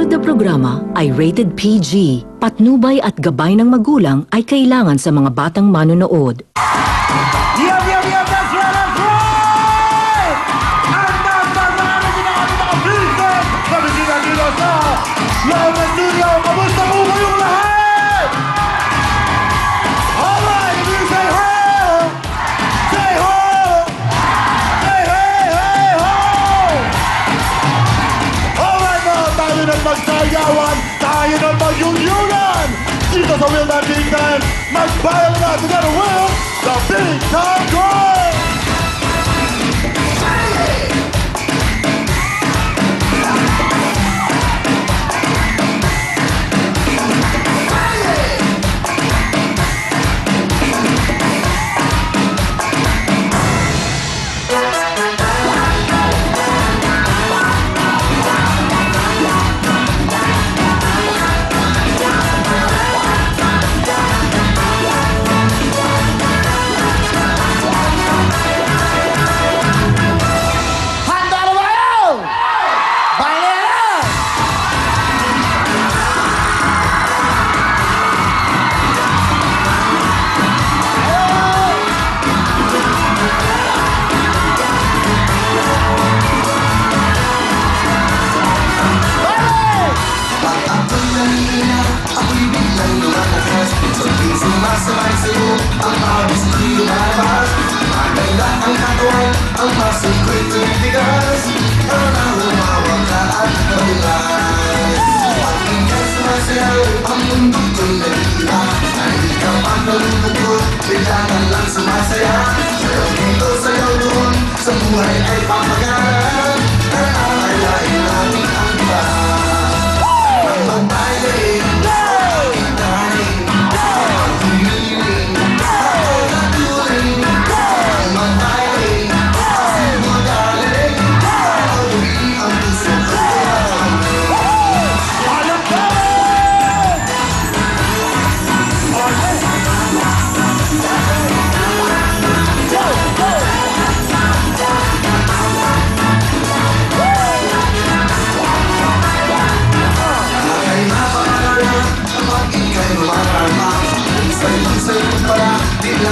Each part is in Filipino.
Manonood na programa ay rated PG. Patnubay at gabay ng magulang ay kailangan sa mga batang manonood. Yep, that's right, that's right! Ang namin kinakami mga business! Sabi sila dito sa Live na Studio, kamusta po kayong lahat? Alright, if you say ho! Say ho! Say hey, hey, ho! Alright mga tayo ng magsayawan, tayo ng magyunyunan! Dito sa Will Not Big Time, magbayan na together with the Big Time Girl! Sumasabay sa'yo ang awis di lumabas. Maganda ang katawan, ang muscle ko'y tumibigas. Para humawak ka at madulas. Pag ika'y sumasayaw, ang mundo ko'y nagigila. Hindi ka pang nalulugod, bigla ka lang sumasaya. Sayaw dito, sayaw doon, sa buhay ay papagaan. Nakakalain natin ang iba. Ang magbaling,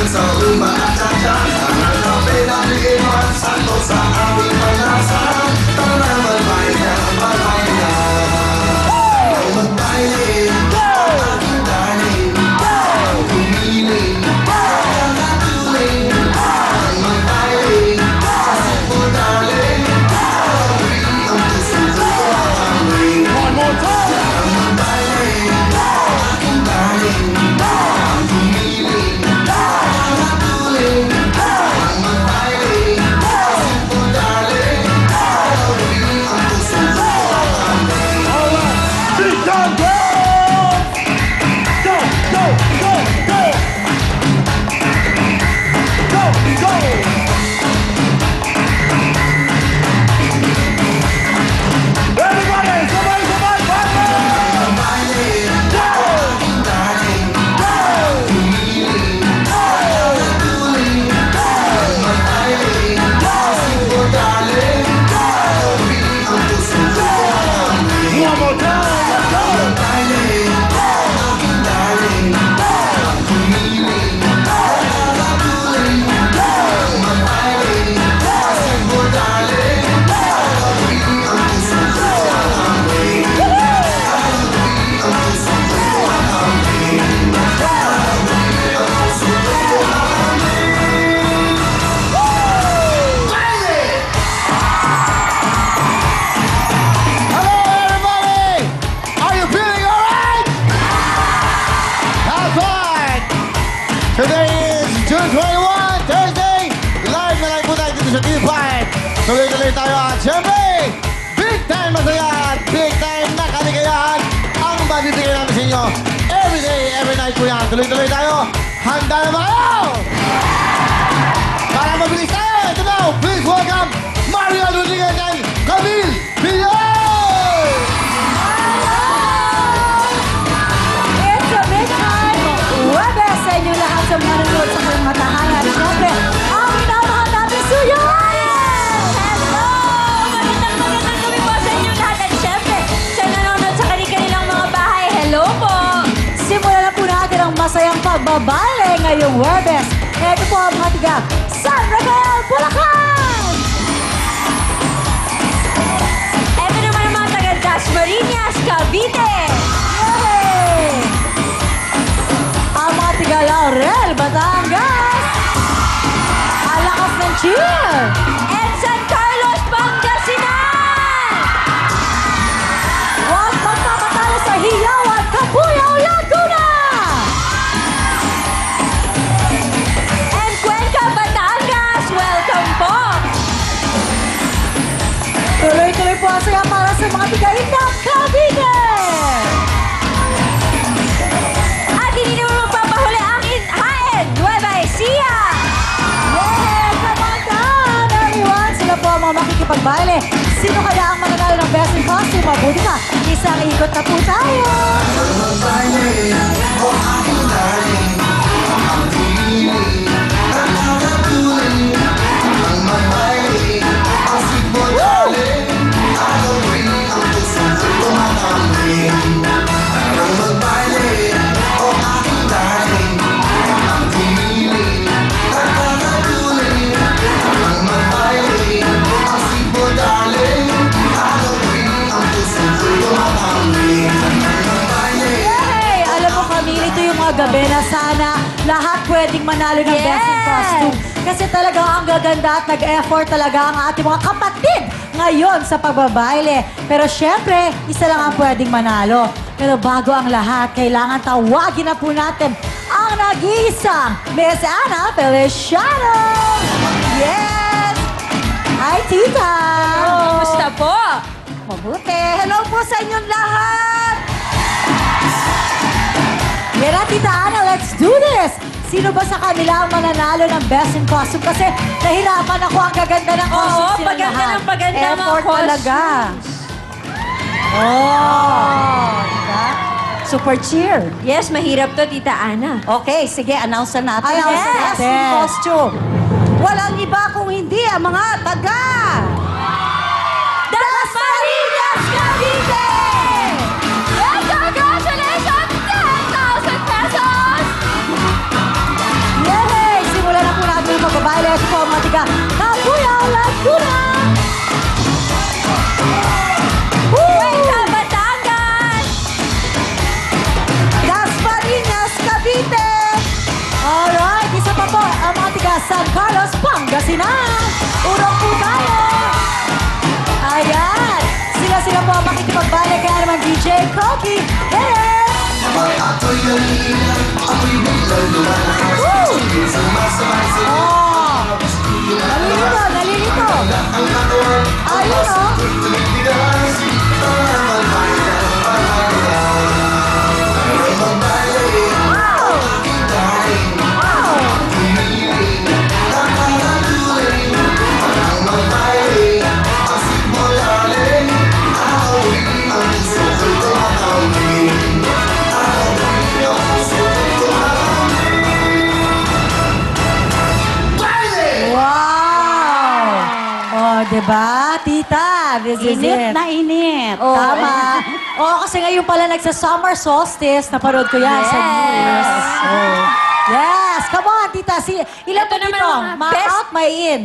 sa rumba at cha-cha. Ang kape na bigay mo at sakto sa aming panasa. Tara na magbayan na, magbayan na. Ang magbayan, aking darling. Humiling, nakatuling. Ang magbayan, asik mo darling. Huli ang puso ko ang ring. One more time! Ang magbayan, aking darling. Today is June 21, Thursday. Live na live po tayo dito sa TV5. Tuloy-tuloy tayo at syempre, big time masaya at big time na kaligayahan ang mabibigay namin sa inyo. Every day, every night po yan. Tuloy-tuloy tayo. Handa na ba kayo? Para mabilis tayo, ito na, please welcome Mario Rodriguez and Camille Villar! It's a big time! Webes sa inyo lahat sa manonood sa kanyang matahanan. Siyempre, ang minamahal natin suyo! Hello! Magandang gabi po sa inyo lahat. At siyempre, sa nanonood sa pagbabaile ngayong Huwebes. Ito po ang mga tiga San Rafael, Bulacan! Ito naman ang mga taga Dasmariñas, Cavite. Yay! Ang mga tiga Laurel, Batangas. Ang lakas ng cheer! And San Carlos, Pangasinan. Huwag magpapatalo sa Hiyawan, Cabuyao, Laguna! And Cuenca, Batangas, welcome po. Tuloy-tuloy po ang saya para sa mga tiga Indang, Cavite! At hindi naman magpapahuli ang Haen, Nueva Ecija. Yay! Come on down, everyone! Sila po ang mga makikipagbaile. Sino kaya ang mananalo ng Best in Costume? Mabuti ka, isang ikot na po tayo! Yay! Alam mo kami, ito yung mga gabi na sana lahat pwedeng manalo ng Best in Yes! Costume. Kasi talaga ang gaganda at nag-effort talaga ang ating mga kapatid ngayon sa pagbabaile. Pero syempre, isa lang ang pwedeng manalo. Pero bago ang lahat, kailangan tawagin na po natin ang nag-iisang Miss Ana Feliciano! Yes! Hi, Tita! Kumusta po? Mabuti. Hello po sa inyong lahat! Yan, Tita Ana, let's do this! Sino ba sa kanila ang mananalo ng Best in Costume? Kasi nahirapan ako ang gaganda ng costume Oo, sila paganda lahat. ng paganda mga Effort talaga. Oh, diba? Super cheer. Yes, mahirap to, Tita Ana. Okay, sige, announce na natin. Announce Yes, natin. yung costume. Walang iba kung hindi ang mga taga. Dasmariñas, Cavite! And congratulations, 10,000 pesos! Yay! Simulan na po natin ang pagbabaile. Ito po ang mga tiga Cabuyao, Laguna! Cuenca, Batangas! Dasmariñas, Cavite. Alright, isa pa po ang mga tiga San Carlos, Pangasinan. Urong po tayo. Ayan, sila po ang makikipagbaile. Kaya naman DJ Koki. Hey! Ako'y nalilan, ako'y biglang lumalakas. Woo! Sumasabay sa Oh! Nalilito, nalilito. ang katawan. Ayun oh. Tumigas, tanaman bayan, pagbayan. Ang magbayan, Wow! aking daing, Wow! tiniling, nakakatuling. Ang magbayan, ang sigmulaling, ahoy, ang puso ko'y tumatawin. Ahoy, ang puso ko'y tumatawin. Baile! Wow! Oh, diba, tita? This is Init it. na init. Oh, tama. Oo, kasi ngayon pala nagsa-summer solstice. Naparod ko yan sa news. Oh. Yes! Come on, tita. Ilan Ito to naman dito? ang mga Ma best- out, may in.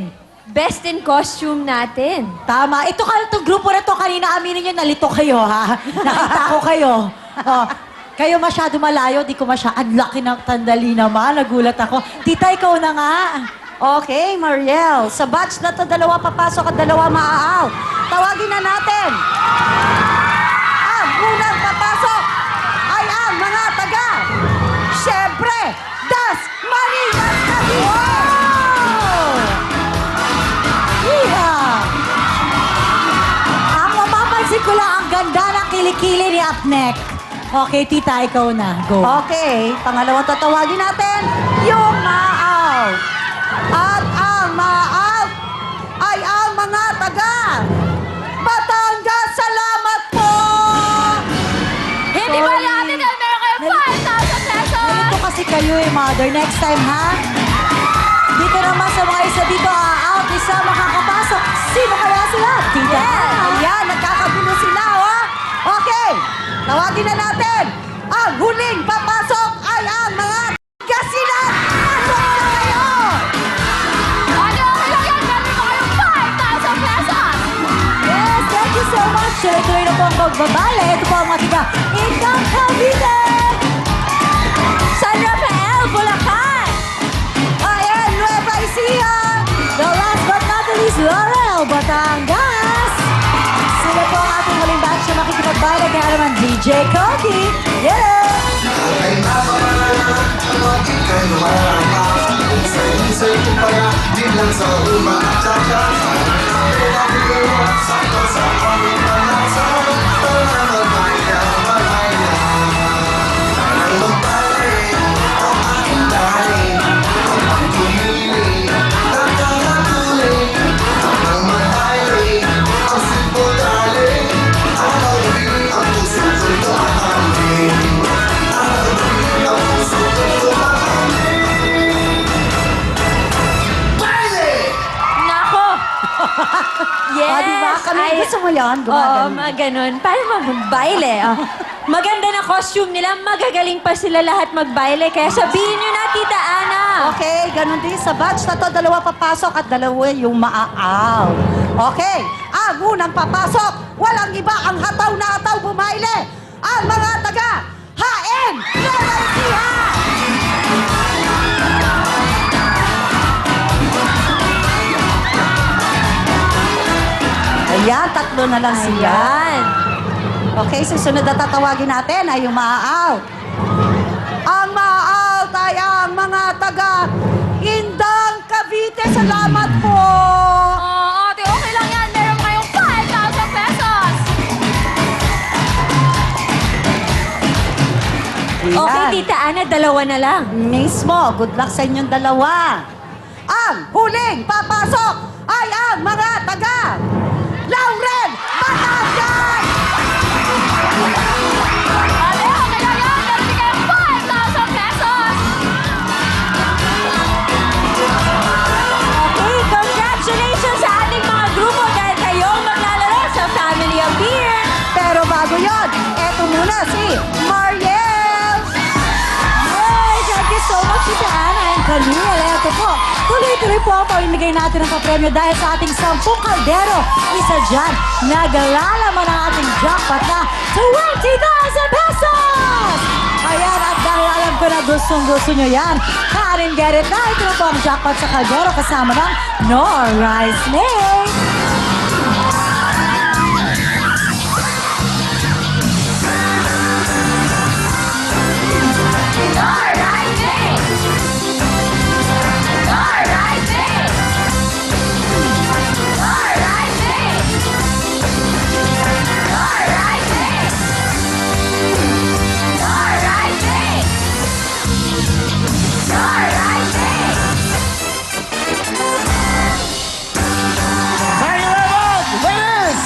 Best in costume natin. Tama. Itong grupo na to, kanina aminin nyo, nalito kayo, ha? Nakita ko kayo. Oh. Kayo masyado malayo, di ko masyado. Ang laki ng tandali naman. Nagulat ako. Tita, ikaw na nga. Okay, Mariel. Sa batch na to, dalawa papasok at dalawa maa-out. Tawagin na natin. Ang unang papasok ay ang mga taga. Siyempre, Dasmariñas, Cavite. Wow! Yeah! Ang mapapansin ko lang, ang ganda ng kilikili ni Apnek. Okay, tita, ikaw na. Go. Okay, pangalawang tatawagin natin, yung maa-out. At ang maa-out ay ang mga taga Batangas. Salamat po! Hindi ba natin na meron kayo 5,000 pesos? Ganito kasi kayo mother. Next time, ha? Dito naman sa mga isa dito, out, isa makakapasok. Sino kaya sila? Tita. Yeah, ayan, nagkakagulo sila, oh. Okay, tawagin na natin. Ang huling papasok ay ang mga Tuloy-tuloy na po ang pagbabaile. Ito po ang mga tiga Indang Cavite! San Rafael, Bulacan. Ayan, Nueva Ecija! The last but not the least, Laurel, Batangas! Sila po ang ating huling batch na makikipagbaile. Kaya naman, DJ Cody! Yeah! Ay napapalaran ang maging kanumarama Kung sa isip ko pala, di lang sa uma at tsaka Pinag-iwan sakto sa aming panasan Tara na magbayan, magbayan Tayo magbayan, ang aking dahin Ang pagpumili, nagkakatuloy Ang magbayan, ang simple darling Araw gabi, ang puso ko'y tumatambing Nako. Yes. Diba? Kami, gusto mo yan? Oo, Gumagano. mga ganun. Paano magbaile? Maganda na costume nila. Magagaling pa sila lahat magbaile. Kaya sabihin nyo na, Tita Ana. Okay, ganun din sa batch na to. Dalawa papasok at dalawa yung maaaw. Okay, ang unang papasok, walang iba ang hataw na hataw bumaile. Ang mga taga HM Nueva Ecija! Ayan, tatlo na lang sila. Ayan. Okay, susunod na tatawagin natin ay yung maaaw. Ang maaaw ay ang mga taga Indang Cavite. Salamat po! Ate, okay lang yan. Meron kayong 5,000 pesos. Okay, Ayan. Tita Ana, dalawa na lang. Mismo, good luck sa inyong dalawa. Ang huling papasok ay ang mga taga Laurel, Batangas! Ate, okay lang yan. Meron din kayong 5,000 pesos. Okay, congratulations sa ating mga grupo dahil kayong maglalaro sa Family of Beer. Pero bago yon, eto muna si Mariel! Yay! Thank you so much, Tita Ana and Camille. Ito po, tuloy-tuloy po ang pamimigay natin ng papremyo dahil sa ating 10 kaldero. Isa dyan, naglalaman ang ating jackpot na 20,000 pesos! Ayan, at dahil alam ko na gustong-gusto nyo yan, Karen, get it na. Ito na po ang jackpot sa kaldero kasama ng Nor Rice Mix. Thank you very much, ladies!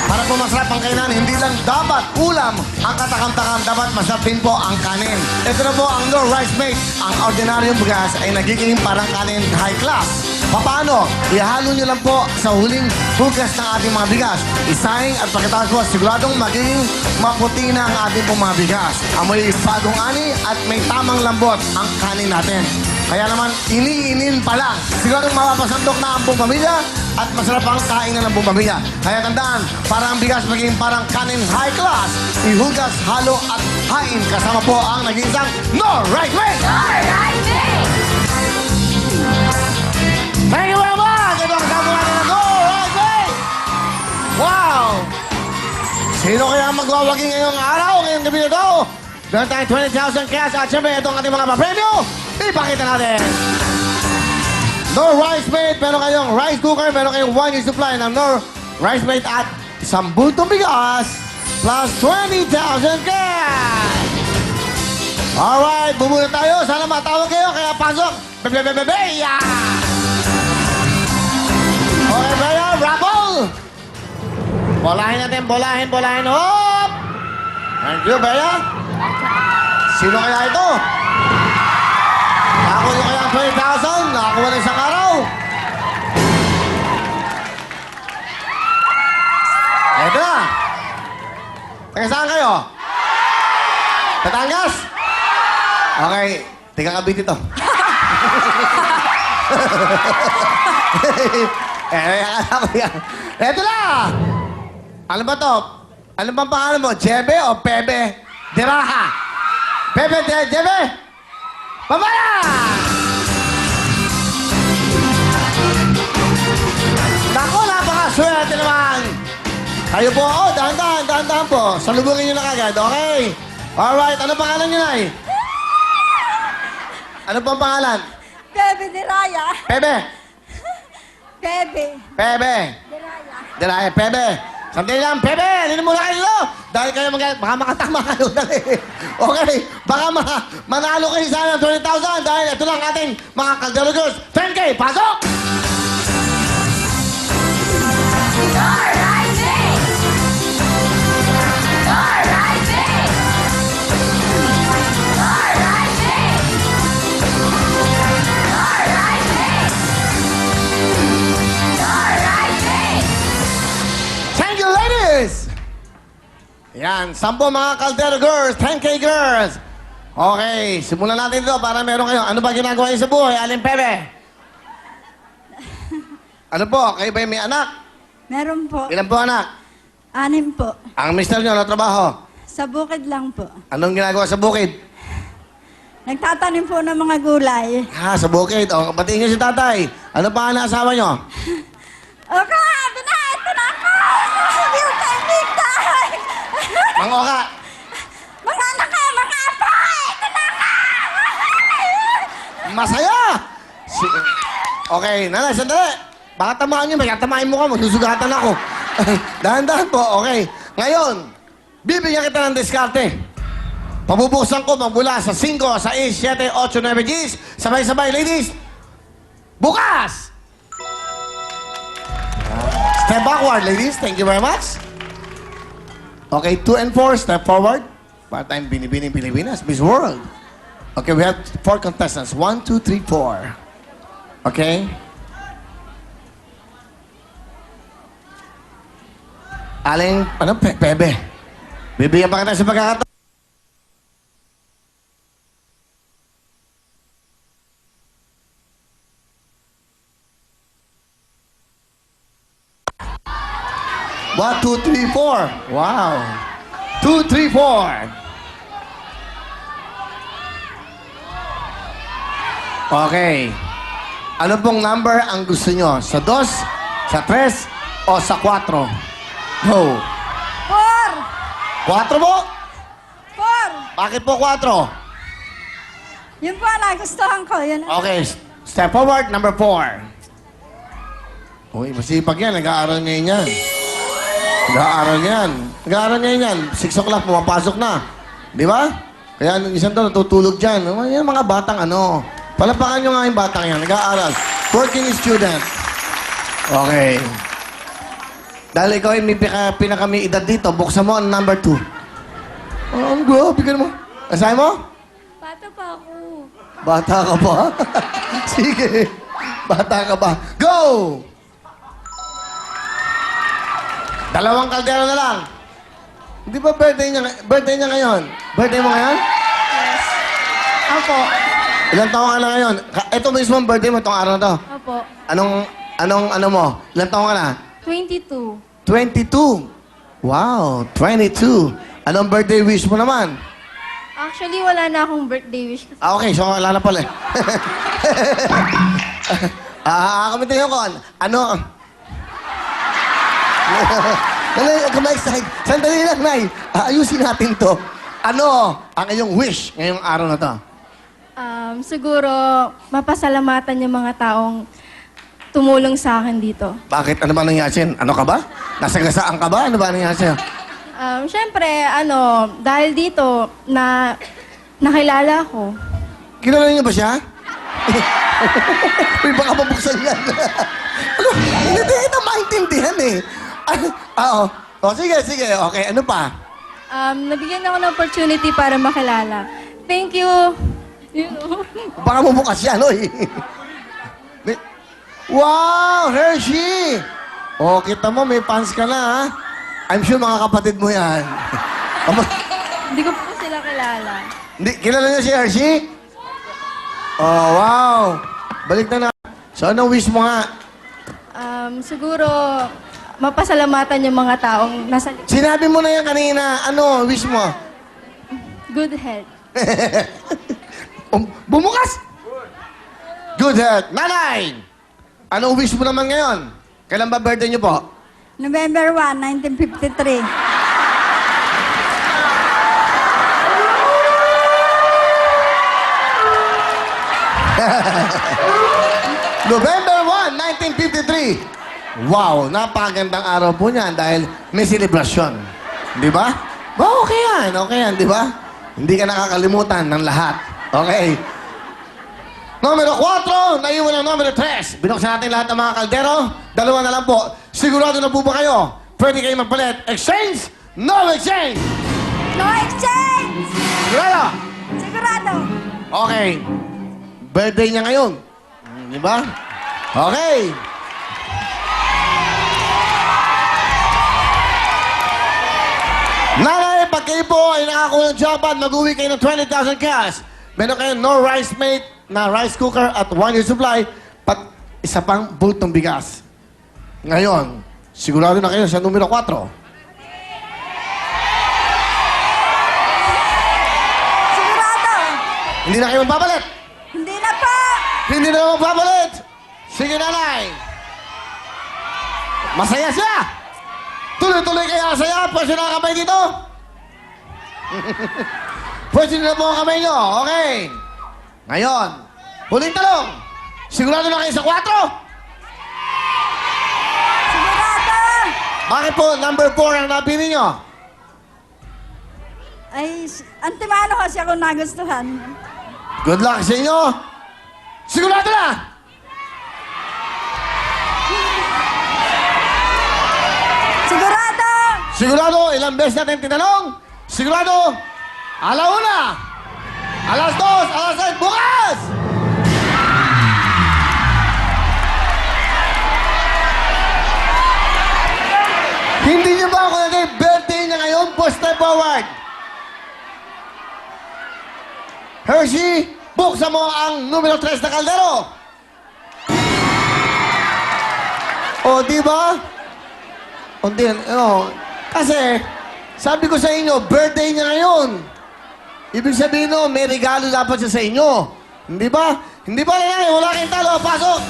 Para po masarap ang kainan, hindi lang dapat ulam ang katakam-takam, dapat masarap din po ang kanin. Ito na po ang Nor Rice Mate. Ang ordinaryong bigas ay nagiging parang kanin high class. Paano? Ihalo nyo lang po sa huling hugas ng ating mga bigas. Isahin at pagkatapos po, siguradong magiging maputi na ang ating pong mga bigas. Amoy bagong ani at may tamang lambot ang kanin natin. Kaya naman, iniinin pa lang. Siguradong mapapasandok na ang buong pamilya at masarap ang kainan ng buong pamilya. Kaya tandaan, para ang bigas maging parang kanin high class, ihugas, halo at hain. Kasama po ang nag-iisang Nor Rice Mate! Thank you very much! Ito ang kasama natin ng Nor Rice Mate! Wow! Sino kaya ang magwawagi ngayong araw, ngayong gabi na ito? Meron tayong 20,000 cash at syempre ito ang ating mga papremyo. Ipakita natin! Nor Rice Mate, meron kayong rice cooker, meron kayong 1 year supply ng Nor Rice Mate at isang bultong bigas plus 20,000 cash! Alright, bumuna tayo. Sana matawag kayo, kaya pasok! Bebe! Yeah! Okay, Bea, raffle! Bolahin natin, bolahin. Hop! Thank you, Bea. Sino kaya ito? Nakakuha nyo kaya ang 20,000? Nakakuha na isang araw? Eto na. Taga saan kayo? Batangas? Okay, tiga Cavite ito. Akala ko yan. Eto na! Ano ba to? Ano bang pangalan mo? Jebe o Pebe? Diraha. Jebe? Babaya! Naku, napakaswerte naman. Kayo po, dahan-dahan po. Salubungin nyo na kagad, okay? Alright, ano pangalan nyo, Nay? Ano pang pangalan? Bebe ni Raya. Pebe. Bebe. Diraya, Pebe. Sandali lang, Pebe! Lino muna kayo! Dahil kayo baka makatama kayo. Dali. Okay, baka manalo kayo sana ng 20,000 dahil ito lang ating mga Calderogos. 10K, pasok! Thank you, ladies! Yan, 10 mga Caldero girls, 10K girls. Okay, simulan natin ito para meron kayo. Ano ba ginagawa niyo sa buhay, Aling Pebe? Ano po, kayo ba may anak? Meron po. Ilan po anak? 6 po. Ang mister niyo, ano trabaho? Sa bukid lang po. Anong ginagawa sa bukid? Nagtatanim po ng mga gulay. Ha, sa bukid. O, batiin niyo si tatay. Ano pa ang asawa niyo? Okay, ito na ako! Yung big time! Mang Oka. Mga anak ka, mga apo! Ito na ako! Masaya! Okay, nanay, sandali. Baka tamaan niyo, may katamain mo ka, magsusugatan ako. Dahan-dahan po, okay. Ngayon, bibigyan kita ng diskarte. Pabubuksan ko magmula sa 5, 6, 7, 8, 9 Gs. Sabay-sabay, ladies. Bukas! Step backward, ladies. Thank you very much. Okay, 2 and 4, step forward. Part-time Binibining Pilipinas, Miss World. Okay, we have 4 contestants. 1, 2, 3, 4. Okay? Aling, Pebe. Bibigyan pa kita sa pagkakataon. One, two, three, four. Wow. 2, 3, 4. Okay. Ano pong number ang gusto nyo? Sa 2, sa 3, o sa 4? Go. 4! 4 po? 4! Bakit po 4? Yun po ang nagustuhan ko. Yun. Okay, step forward, number 4. Uy, masipag yan. Nag-aaral ngayon yan. Nag-aaral ngayon yan. 6 o'clock, pumapasok na. Di ba? Kaya isang taon natutulog dyan. Yan mga batang ano. Palapakan nyo nga yung batang yan. Nag-aaral. Working student. Okay. Dahil ikaw ay may pinakami edad dito, buksan mo ang number 2. Oh, ang grabe ka naman. Asahin mo? Bata pa ako. Bata ka ba? Sige. Bata ka ba? Go! 2 kaldero na lang. Hindi ba birthday niya ngayon? Birthday mo ngayon? Opo. Ilang taon ka na ngayon? Ito mismo ang birthday mo itong araw na to. Opo. Anong mo? Ilang taon ka na? 22. 22. Wow, 22. Anong birthday wish mo naman? Actually, wala na akong birthday wish. Okay, so wala na pala. Kamitin ko. Ano? Dali, huwag ka ma-excite. Sandali lang, Nay. Ayusin natin to. Ano ang iyong wish ngayong araw na to? Siguro, mapasalamatan yung mga taong tumulong sa akin dito. Bakit? Ano ba nangyari sa'yo? Ano ka ba? Nasagasaan ka ba? Ano ba nangyari sa'yo? Siyempre, dahil dito, nakilala ko. Kilala niyo ba siya? Uy, baka mabuksan yan. Ano? Hindi kita maintindihan eh. Oo. O, sige. Okay, ano pa? Nabigyan ako ng opportunity para makilala. Thank you. You know. Baka mabukas yan, oy. Wow, Hershey! O, kita mo, may fans ka na, ha? I'm sure mga kapatid mo yan. Hindi ko po sila kilala. Hindi, kilala niyo si Hershey? Oh, wow. Balik na. So, anong wish mo nga? Siguro, mapasalamatan yung mga taong nasa Sinabi mo na yan kanina. Ano, wish mo? good health. Bumukas! Good health. Nanay! Ano wish mo naman ngayon? Kailan ba birthday niyo po? November 1, 1953. November 1, 1953. Wow, napagandang araw po niyan dahil may selebrasyon. Di ba? Ba, okay yan, di ba? Hindi ka nakakalimutan ng lahat. Okay. Numero 4, naiwan ang numero 3. Binuksan natin lahat ng mga kaldero. 2 na lang po. Sigurado na po ba kayo? Pwede kayo magpalit. Exchange? No exchange! No exchange! Sigurado? Sigurado! Okay. Birthday niya ngayon. Di ba? Okay. Nanay, pag kayo po ay nakakuha ng jackpot, mag-uwi kayo ng 20,000 cash. Meron kayo no rice mate na rice cooker at 1 year supply, pat isa pang bultong bigas. Ngayon, sigurado na kayo sa numero 4. Sigurado! Hindi na kayo magbabalit. Hindi na po! Hindi na magbabalit. Sige, nanay. Masaya siya. Tuloy-tuloy kaya saya. Pwede na ang kamay dito. Pwede na po ang kamay nyo. Okay. Ngayon, huling talong. Sigurado na kayo sa 4? Sigurado! Bakit po number 4 ang napili nyo? Ay, antimano kasi ako nagustuhan. Good luck sa inyo. Sigurado na! Sigurado! Sigurado, ilang beses natin tinanong? Sigurado, alauna, alas 2, alas 6, bukas! Hindi niyo ba ako natin birthday niya ngayon? Push step forward. Hershey, buksan mo ang numero 3 na kaldero. O, di ba? Unti, kasi, sabi ko sa inyo, birthday niya ngayon. Ibig sabihin no, may regalo dapat siya sa inyo. Hindi ba? Hindi ba, nanay? Wala kayong talo. Pasok!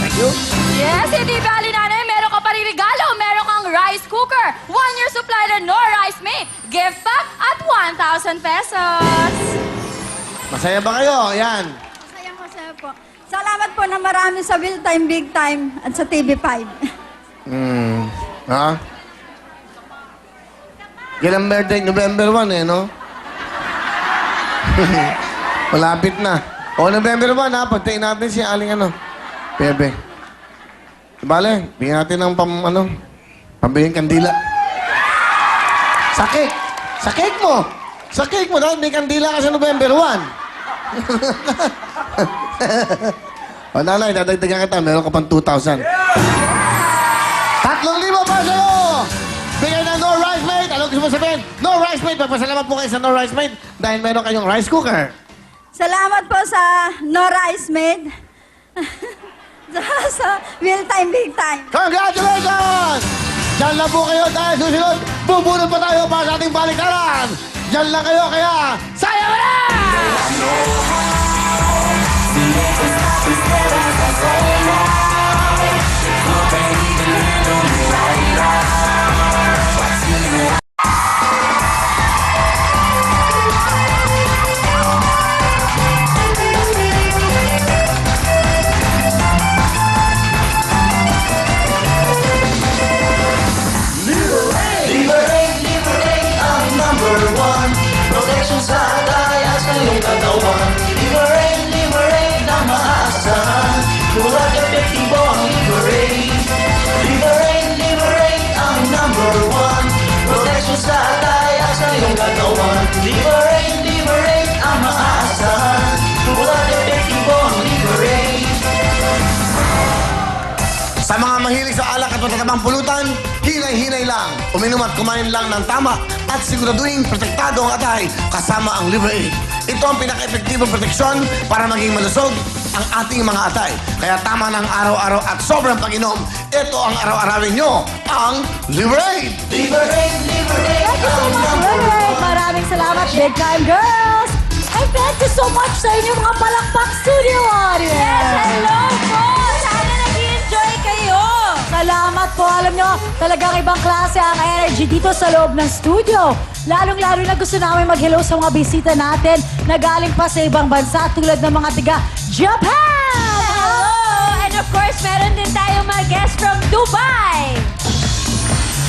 Thank you. Yes, hindi bali nanay, meron ka pa rin regalo. Meron kang rice cooker, 1 year supply na no rice mate, gift pack at 1,000 pesos. Masaya ba kayo? Yan. Masaya po. Salamat po na marami sa Will Time, Big Time at sa TV5. Ha? Kailan birthday? November 1 eh, no? Malapit na. O, November 1 ha, pagtayin natin si Aling Bebe. Bale, bigyan natin ng pambiling kandila. Sa cake! Sa cake mo! Sa cake mo, dahil may kandila ka sa November 1. O, nanay, dadagdagan kita. Meron ka pang 2,000. 3,000 pa sa'yo! Bigay na no rice mate. Ano gusto mo sabihin? No rice mate. Magpasalamat po kayo sa no rice mate dahil meron kayong rice cooker. Salamat po sa No Rice Made. sa Will Time, Big Time. Congratulations! Diyan lang po kayo dahil susunod, bubunod pa tayo para sa ating baliktaran. Diyan lang kayo, kaya sayang mo na! Liberate ang number 1. Protection sa daya sa iyong katawan. Liberate na maaasahan. Tulad epektibo ang Liberate. Liberate ang number 1. Protection sa daya sa iyong katawan. Liberate ang maaasahan. Tulad epektibo ang Liberate. Sa mga mahilig sa alak at matatabang pulutan, hinay-hinay lang. Uminom at kumain lang ng tama at siguraduhin protektado ang atay kasama ang Liver 8. Ito ang pinaka-epektibong proteksyon para maging malusog ang ating mga atay. Kaya tama ng araw-araw at sobrang pag-inom. Ito ang araw-arawin nyo, ang Liberate! Liberate! Liberate! Thank you so much, Liberate! Maraming salamat, Big Time Girls! And thank you so much sa inyong mga palakpak studio audience! Hello po! Sana nag-enjoy kayo! Salamat po. Alam nyo, talagang ibang klase ang energy dito sa loob ng studio. Lalong-lalo na gusto namin mag-hello sa mga bisita natin na galing pa sa ibang bansa tulad ng mga tiga Japan! Hello! And of course, meron din tayong mga guests from Dubai!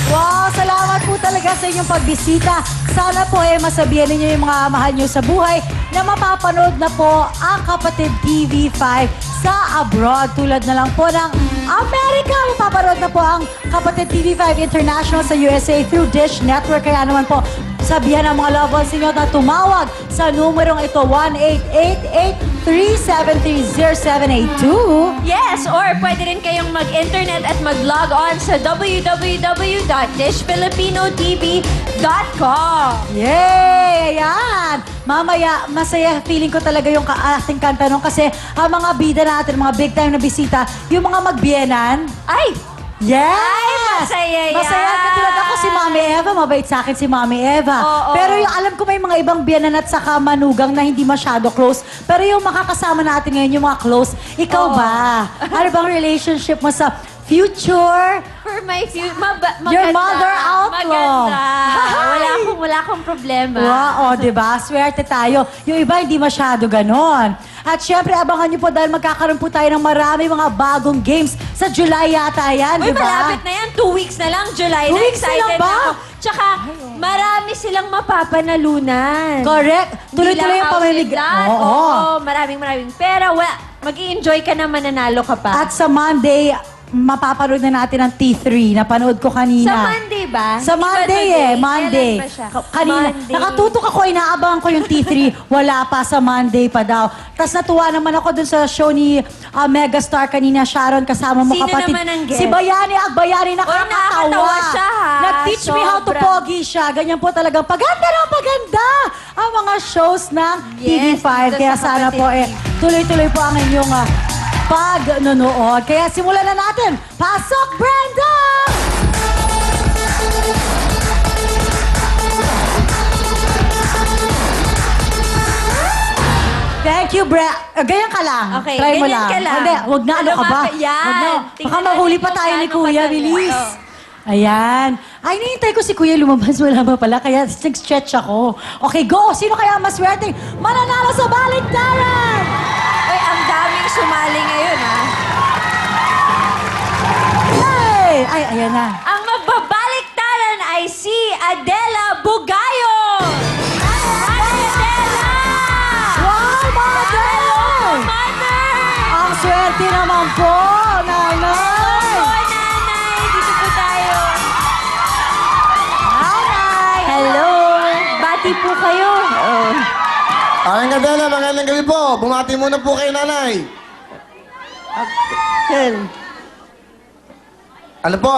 Wow, salamat po talaga sa inyong pagbisita. Sana po masabihan ninyo yung mga mahal nyo sa buhay na mapapanood na po ang Kapatid TV5 sa abroad. Tulad na lang po ng Amerika. Mapapanood na po ang Kapatid TV5 International sa USA through Dish Network. Kaya naman po, sabihan ang mga loved ones ninyo na tumawag sa numerong ito, 1-888-373-0782. Yes, or pwede rin kayong mag-internet at mag-log on sa www.dishfilipinotv.com. Yay! Ayan! Mamaya, masaya. Feeling ko talaga yung ating kanta nun kasi ang mga bida natin, mga big time na bisita, yung mga magbienan. Ay! Yes! Ay, masaya yan. Masaya. Katulad ako si Mami Eva. Mabait sa akin si Mami Eva. Oo. Pero yung alam ko may mga ibang biyanan at saka manugang na hindi masyado close. Pero yung makakasama natin ngayon, yung mga close, ikaw Oo. ba? Ano bang relationship mo sa future? For my future, Your mother outlaw. Maganda. Wala akong problema. Wow, di ba? Swerte tayo. Yung iba hindi masyado ganon. At syempre, abangan niyo po dahil magkakaroon po tayo ng marami mga bagong games sa July yata yan, Uy, di ba? malapit na yan. 2 weeks na lang, July 2 na. weeks na lang Excited ba? na ako. Tsaka, marami silang mapapanalunan. Correct. Tuloy-tuloy yung pamimig. Oo. Maraming pera. Mag-i-enjoy ka na, mananalo ka pa. At sa Monday, mapapanood na natin ang T3. Napanood ko kanina. Sa Monday ba? Sa Hindi ba Monday today? Monday. Kailan ba siya? Kanina. Monday. Nakatutok ako, inaabangan ko yung T3. Wala pa sa Monday pa daw. Tapos natuwa naman ako dun sa show ni Megastar kanina, Sharon, kasama mo Sino kapatid. naman ang guest? Si Bayani Agbayani, nakakatawa. nakakatawa siya, ha? Nag-teach me how to Sobra. pogi siya. Ganyan po talagang paganda ng paganda ang mga shows ng Yes, TV5. dito Kaya sa sana Kapatid po TV. tuloy-tuloy po ang inyong pag-nunood. Kaya simulan na natin. Pasok, Brenda! Thank you, Brenda. Ganyan ka lang. Okay, Try mo ganyan lang. ka lang. Hindi, huwag na, ano ka ba? Lumapit. Yan. Huwag na. Tingnan Baka mahuli pa natin tayo ni kung Kuya, gaano bilis. katagal. Ayan. Ay, nihintay ko si Kuya lumabas. Wala ba pala? Kaya nag-stretch ako. Okay, go! Sino kaya ang maswerte? Mananalo sa baliktaran! Uy, ang daming sumali ngayon, ha? Yay! Ay, ayan na. Ang magbabaliktaran ay si Adela Bugayo! Adela! Wow, mother! Mother! Ang swerte naman po, nanay! Hello, nanay! Dito po tayo. Nanay! Hello! Bati po kayo. Aling Adela, magandang gabi po. Bumati muna po kay nanay. Sir, Ano po?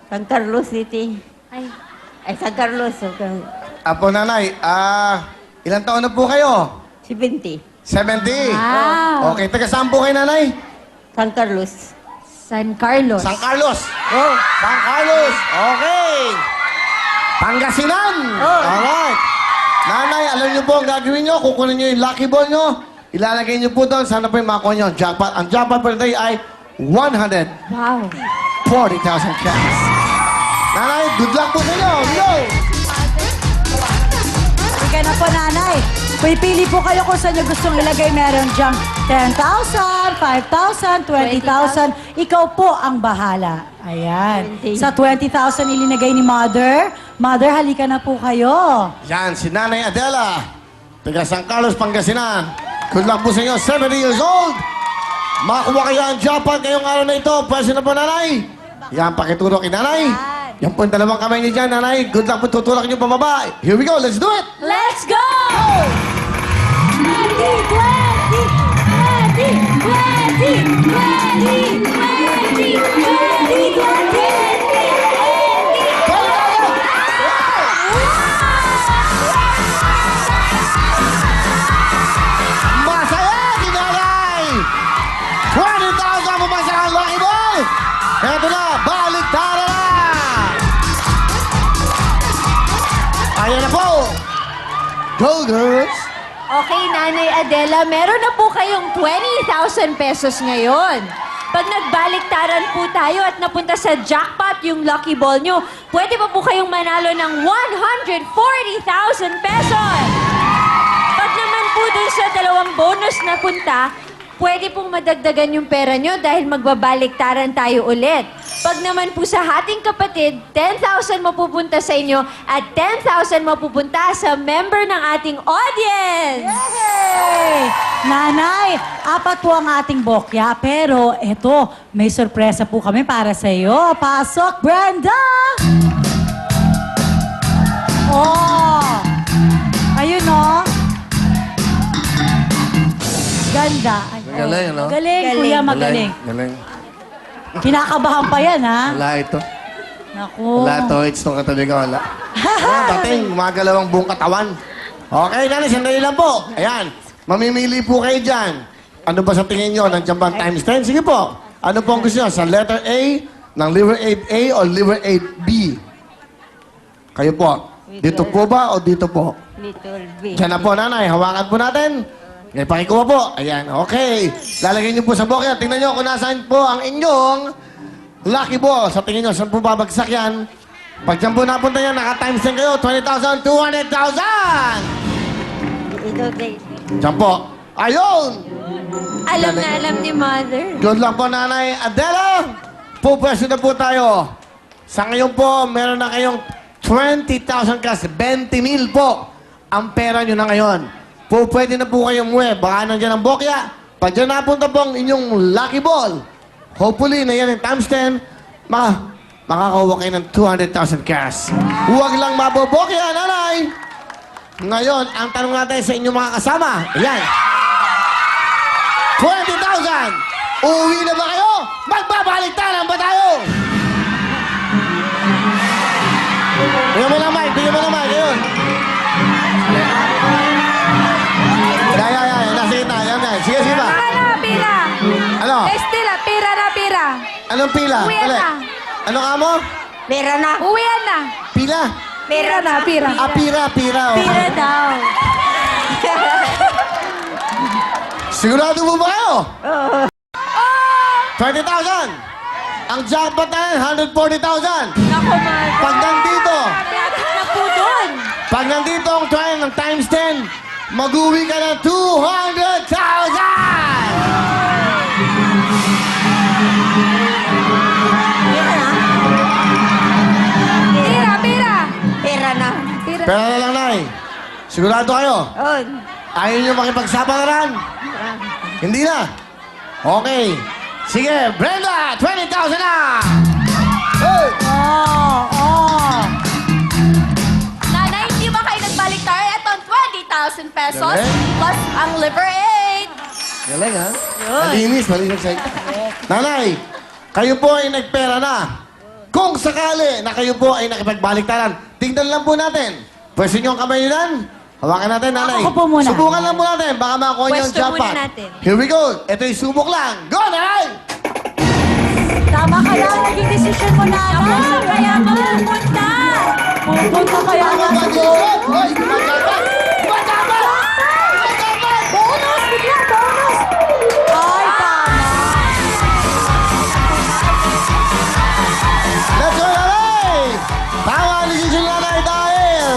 San Carlos City. Ay, Ay, San Carlos. Okay. Apo nanay, ilang taon na po kayo? 70. 70. Wow. Okay, taga saan po kayo nanay? San Carlos. San Carlos. San Carlos. Oh, San Carlos. Okay. Pangasinan. Alright. Nanay, alam niyo po ang gagawin niyo. Kukunin niyo yung lucky ball niyo. Ilalagay niyo po doon. Sana po yung makuha niyo ang jackpot. Ang jackpot for today ay 140,000 Wow. cash. Nanay, good luck po sa inyo. Go! Sige na po, nanay. Pipili po kayo kung saan nyo gustong ilagay. Meron diyang 10,000, 5,000, 20,000. Ikaw po ang bahala. Ayan. 20. Sa 20,000 ilinagay ni Mother. Mother, halika na po kayo. Yan, si Nanay Adela. Taga San Carlos, Pangasinan. Good luck po sa inyo. 70 years old. Makuha kayo ang jackpot ngayong araw na ito. Pwede na po, nanay. Yan, pakituro kay nanay. Yan po yung dalawang kamay niyo dyan, nanay. Good luck po, tutulak niyo pababa. Here we go, let's do it! Let's go! 20! Masaya, si nanay! Go, girls! Okay, Nanay Adela, meron na po kayong 20,000 pesos ngayon. Pag nagbaliktaran po tayo at napunta sa jackpot yung lucky ball nyo, pwede pa po kayong manalo ng 140,000 pesos. Pag naman po dun sa dalawang bonus na punta, pwede pong madagdagan yung pera nyo dahil magbabaliktaran tayo ulit. Pag naman po sa hating kapatid, 10,000 mapupunta sa inyo at 10,000 mapupunta sa member ng ating audience. Yay! Nanay, apat po ang ating bokya, pero eto, may sorpresa po kami para sa iyo. Pasok, Brenda! Oh! Ayun, no? Ganda. Galing, ano? Galing, kuya, magaling. Galing. Kinakabahan pa yan, ha? Wala ito. Naku. Wala to. It's itong katabi ko. Wala. Dating, gumagalaw ang buong katawan. Okay, nanay, sandali lang po. Ayan, mamimili po kayo dyan. Ano ba sa tingin nyo? Nandiyan ba ang times 10? Sige po. Ano po ang gusto nyo? Sa letter A, ng liver 8A o liver 8B? Kayo po. Dito po ba o dito po? Little bit. Diyan na po, nanay. Hawakan po natin. Ngayon, pakikuha po. Ayan, okay. Lalagay niyo po sa bokya. Tingnan niyo kung nasaan po ang inyong lucky ball. Sa tingin niyo, saan po babagsak yan? Pag dyan po napunta yan, naka-times 10 kayo. 20,000, 200,000! Little bit. Diyan po. Ayun! Alam na alam ni Mother. Good luck po, Nanay Adela! Pupwesto na po tayo. Sa ngayon po, meron na kayong 20,000 cash. 20,000 po ang pera nyo na ngayon. Pwede na po kayong muwi. Baka nandiyan ang bokya. Pag dyan napunta po ang inyong lucky ball, hopefully na yan yung times 10, makakakuha kayo ng 200,000 cash. Huwag lang mabobokya, nanay! Ngayon, ang tanong natin sa inyong mga kasama, ayan. 20,000! Uuwi na ba kayo? Magbabaliktaran ba tayo? Bigyan mo lang, Mike. Bigyan mo lang, Mike. Ayun. Nasa kita. Yan, yan. Sige, sige ba? Pira. Ano? Estela, pira na pira. Anong pila? Uwi Dali. na. Ano ka mo? Pera na. Uwian na. Pila? Pira na, pira. Ah, pira. Oh. Pira daw. Sigurado mo ba kayo? 20,000! Ang jackpot na yan, 140,000! Nako, Mother. Pag nandito, Na po doon. pag nandito ang 20 ng times 10, mag-uwi ka ng 200,000! Pira, pira. Pera na. Pira. Pero na lang, Nay. Sigurado kayo? Oh, Ayaw nyo makipagsapalaran? Hindi na? Okay. Sige, Brenda, 20,000 na! Hey! Oh. Nanay, hindi ba kayo nagbaliktar? Ito ang 20,000 pesos Galing. plus ang liver aid. Galing, ha? Malinis sa'yo. Nanay, kayo po ay nagpera na. Kung sakali na kayo po ay nakipagbaliktaran, tignan lang po natin. Pwede nyo ang kamay nyo nan. Hawakan natin, nanay. Ako po muna. Subukan lang po natin. Baka makakuha nyo ang Pwesto jackpot. muna natin. Here we go. Ito yung subok lang. Go, nanay! Tama ka lang, naging desisyon mo na. Saan kaya mapupunta? Pupunta kaya Tama nga ba, sa Jacob? Hoy, magjackpot! Magjackpot! Magjackpot! bonus, bigla, bonus! Ay, tama. Let's go, nanay! Tama ang decision, nanay, dahil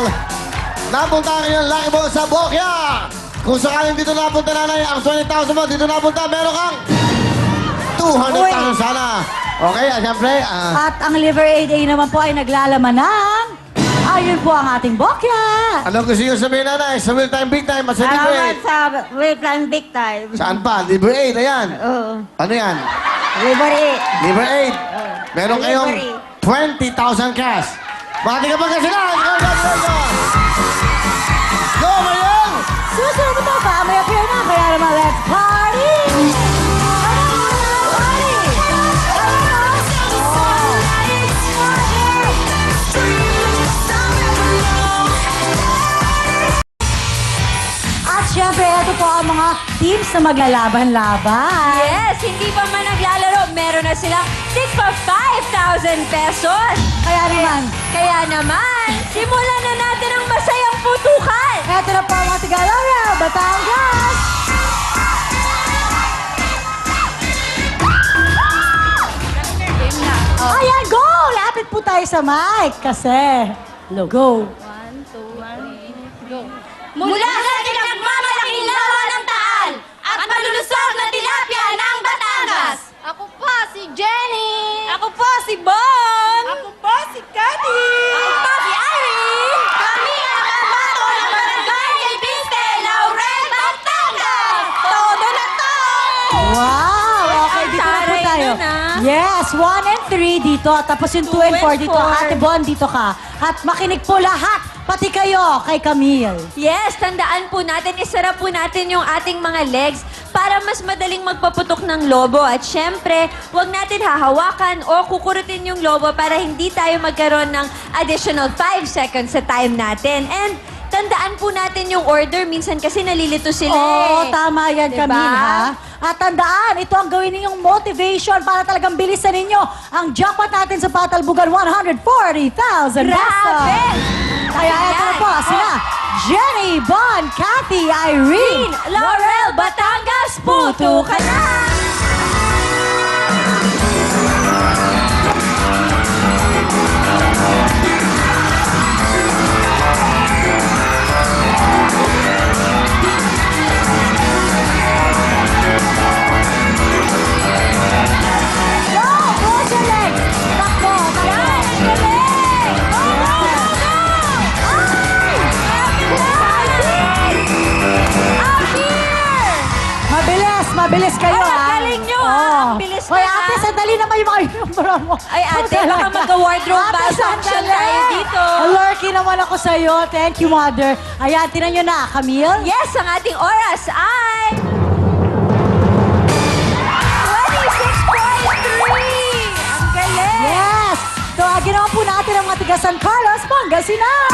napunta ang inyong lucky ball sa bokya. Kung sakaling dito napunta, nanay, ang 20,000 mo, dito napunta, meron kang 200,000 sana. Okay, siyempre, At ang liver 8A naman po ay naglalaman ng... Ayun po ang ating bokya. ano gusto nyo sabihin, nanay? Sa real time, big time, at sa libre salamat 8? sa wait lang big time. Saan pa? Libre 8, ayan. Oo. Ano yan? Libre. Libre 8. Meron kayong Libre. 20,000 cash. Bati ka pa kasi na! Go, Mariel! Susunod na po ba? May appear na. Kaya naman, let's party! At syempre, ito po ang mga teams na maglalaban-laban. Yes, hindi pa man naglalaro, meron na silang 6 for 5,000 pesos. Kaya naman, Kaya naman, simulan na natin ang masayang putukan. eto na po sa mic kasi. Go. Mula sa pinagmamalaking lawa ng Taal at malulusog na tilapia ng Batangas. Ako po si Jenny. Ako po si Bon. Ako po si Cathy. Ako po si Irene. Kami ang pambato ng Barangay del Piste, Laurel, Batangas. Todo na to! Wow! Okay, dito na po Taray tayo. na, Yes, 1 and 3 dito. Tapos yung 2 and 4 dito. 4. Ate Bon, dito ka. At makinig po lahat. Pati kayo kay Camille. Yes, tandaan po natin, isara po natin yung ating mga legs para mas madaling magpaputok ng lobo. At syempre, huwag natin hahawakan o kukurutin yung lobo para hindi tayo magkaroon ng additional 5 seconds sa time natin. And tandaan po natin yung order. Minsan kasi nalilito sila Oo, eh. tama yan, Diba? Camille, ha? At tandaan, ito ang gawin ninyong motivation para talagang bilisan ninyo ang jackpot natin sa Patalbugan, 140,000 pesos. Grabe! Kaya ito na po, sila Jenny, Bon, Cathy, Irene, Laurel, Batangas, puto ka na! Go! Cross your legs! Takbo! Takbo! Mabilis! Mabilis kayo, Ay, ang ha? galing nyo, ha? Oo. Ang bilis Hoy, nyo, ate, ha? sandali naman yung mga numero mo. Ay, ate, Talaga. baka magka-wardrobe Ate, malfunction sandali. tayo dito. Lurky naman ako sa'yo. Thank you, mother. Ayan, tinan nyo na. Camille? Yes, ang ating oras ay... 26.3! Ang galing! Yes! Tawagin naman po natin ang mga tiga San Carlos, Pangasinan!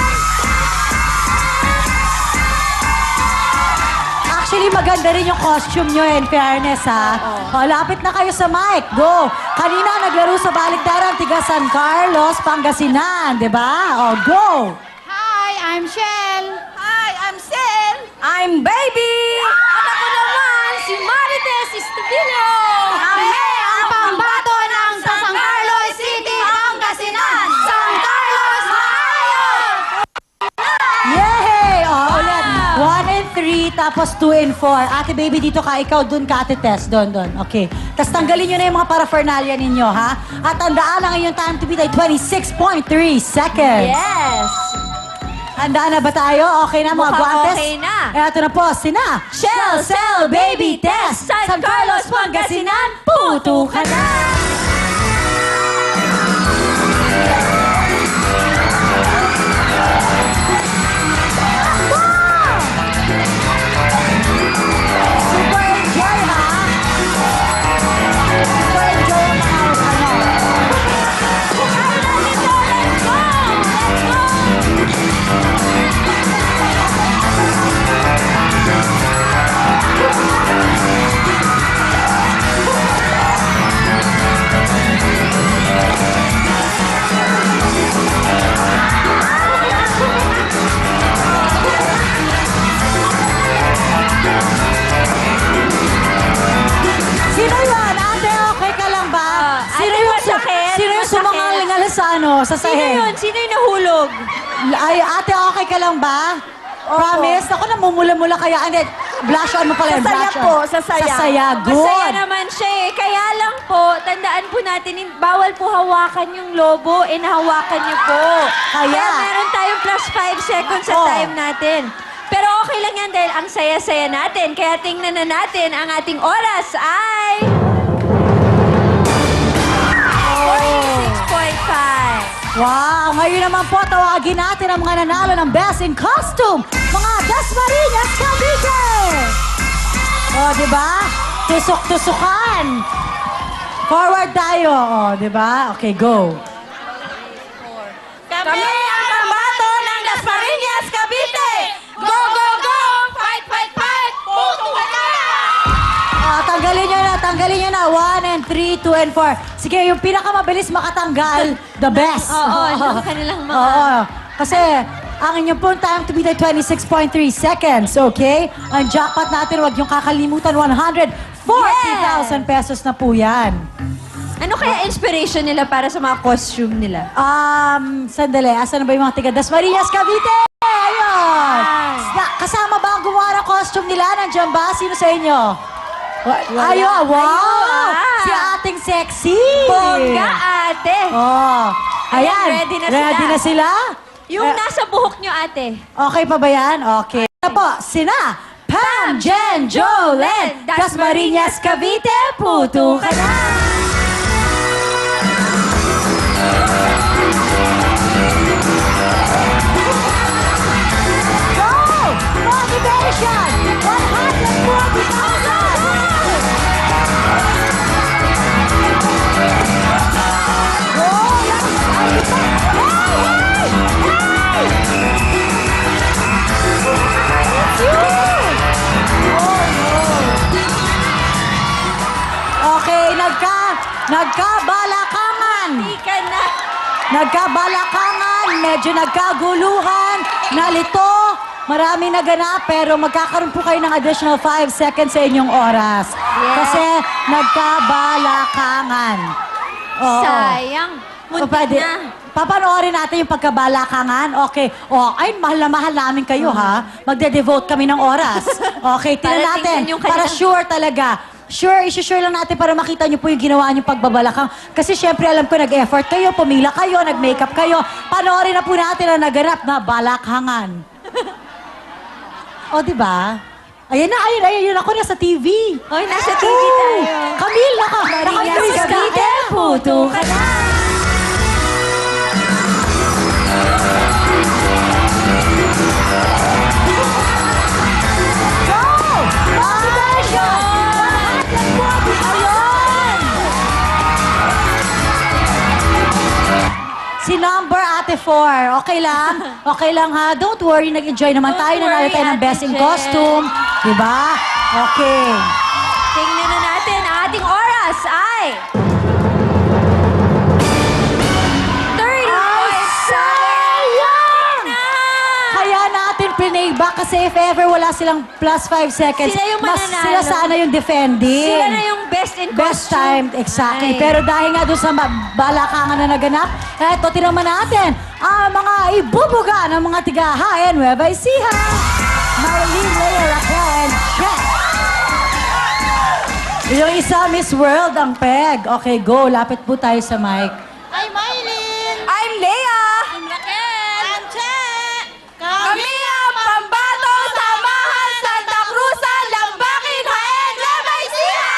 Actually, maganda rin yung costume nyo, in fairness, ha? O, lapit na kayo sa mic. Go! Kanina, naglaro sa baliktaran, tiga San Carlos, Pangasinan, di ba? O, go! Hi, I'm Shell. Hi, I'm Sel. I'm Baby. At ako naman, si Marites Estivillo. Kami ang pambato ng San Carlos City, Pangasinan. San Carlos, Maayos! Yay! O, ulit. 1 and 3, tapos 2 and 4. Ate Baby, dito ka. Ikaw, dun ka, Ate Tess. Doon. Okay. Tapos tanggalin nyo na yung mga paraphernalia ninyo, ha? At tandaan ang inyong time to beat ay 26.3 seconds. Yes! Handa na ba tayo? Okay na, mga Mukhang guantes? okay na. Ito na po, sina Shell, Cell, Baby, Tess, San Carlos, Pangasinan, puto ka na! Super enjoy, ha? Super enjoy ang mga Sino yun? Ate, okay ka lang ba? ate, masakit? Sino yung Masakit? sumangalingal sa sa Sino sahig? yun? Sino yung nahulog? Ay, ate, okay ka lang ba? Promise? Ako namumula-mula kaya. Hindi, blush on mo pala yung Sa saya blush on. po, sa saya. Sa saya, good. Masaya naman siya eh. Kaya lang po, tandaan po natin, bawal po hawakan yung lobo, nahawakan niyo po. Kaya? meron tayong plus 5 seconds sa Oh. time natin. Pero okay lang yan dahil ang saya-saya natin. Kaya tingnan na natin ang ating oras ay... 46.5. Wow! Ngayon naman po, tawagin natin ang mga nanalo ng Best in Costume, mga Dasmariñas Cavite! O, di ba? Tusok-tusukan! Forward tayo, o, di ba? Okay, go! Kami ang pambato ng Dasmariñas, Cavite. Go, go, go! Fight, fight, fight! Puto ka na! Tanggalin nyo na. 1 and 3, 2 and 4. Sige, yung pinakamabilis makatanggal, the best. Oo, yung kanilang mga... Oo. Kasi, ang inyong pong time to beat ay 26.3 seconds, okay? Ang jackpot natin, huwag yung kakalimutan, 140,000 pesos na po yan. Ano kaya inspiration nila para sa mga costume nila? Sandali. Asan na ba yung mga tiga Dasmariñas, Cavite? Ayun! Kasama ba ang gumawa ng costume nila? Nandiyan ba? Sino sa inyo? Ayun, wow! Ayun, Si ating sexy! Bongga, ate! Oh. Ayan, Ayan, ready na sila. Ready na sila? Yung nasa buhok nyo, ate. Okay pa ba yan? Okay. Ito po, sina Pam, Jen, Jolene, Dasmariñas, Cavite, puto ka na! Go! Motivation! 140,000! Go! Okay, nagkabalakangan. Hindi ka na. Nagkabalakangan, medyo nagkaguluhan, nalito, marami naganap, pero magkakaroon po kayo ng additional 5 seconds sa inyong oras. Kasi nagkabalakangan. Oo. Sayang. O, Muntik pwede. na. Papanoorin natin yung pagkabalakangan. Okay. Ay, mahal na mahal namin kayo, ha? Magde-devote kami ng oras. Okay, tingnan Para natin. tingnan yung Para kanilang- sure talaga. Sure, isi-sure lang natin para makita niyo po yung ginawa niyong pagbabalakang. Kasi syempre, alam ko, nag-effort kayo, pumila kayo, nag-makeup kayo. Panoorin na po natin ang naganap na balakhangan. O, di ba? Ayan na, ayun ako nasa TV. Hoy, nasa TV tayo. Camille, naka-freeze ka. Cavite, puto ka na. Go! Motivation! Ayun! Si number ate 4. Okay lang? Okay lang ha? Don't worry, nag-enjoy naman Don't tayo. Nanalo worry, tayo ng Ate best in Jen. costume. Diba? Okay. Tingnan na natin, ang ating oras ay... 30.7 na! Kaya natin playback kasi if ever wala silang plus 5 seconds, Sila yung mas mananalo. sila sana yung defending. Sila na yung best in Best costume. time, exactly. Ay. Pero dahil nga doon sa balakangan na naganap, eto, tinaman natin ang mga ibubuga ng mga tigahain. Nueva Ecija, Marilyn, Lea, Raquel, and Jet. Yung isa, Miss World, ang peg. Okay, go. Lapit po tayo sa mic. I'm Mylene. I'm Lea! I'm Raquel. I'm Che. Kami ang Pambatong Samahan Santa Cruz, Lambakin, Jaén, Nueva Ecija!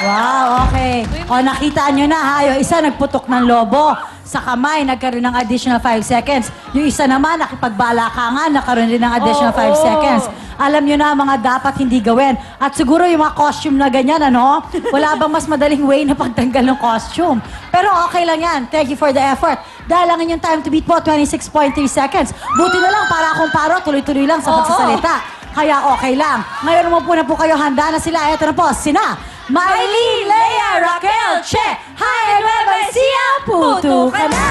Wow, okay. O, nakita nyo na ha. Yung isa nagputok ng lobo. Sa kamay, nagkaroon ng additional 5 seconds. Yung isa naman, nakipagbalakangan, nagkaroon rin ng additional 5 seconds. Alam nyo na mga dapat hindi gawin. At siguro yung mga costume na ganyan, ano? Wala bang mas madaling way na pagtanggal ng costume? Pero okay lang yan. Thank you for the effort. Dahil ang inyong time to beat po, 26.3 seconds. Buti na lang, para akong paro, tuloy-tuloy lang sa pagsasalita. Kaya okay lang. Ngayon mo na po kayo, handa na sila. Ito na po, sina Mylene, Lea, Raquel, Che, Hi, Nueva Ecija, puto ka na!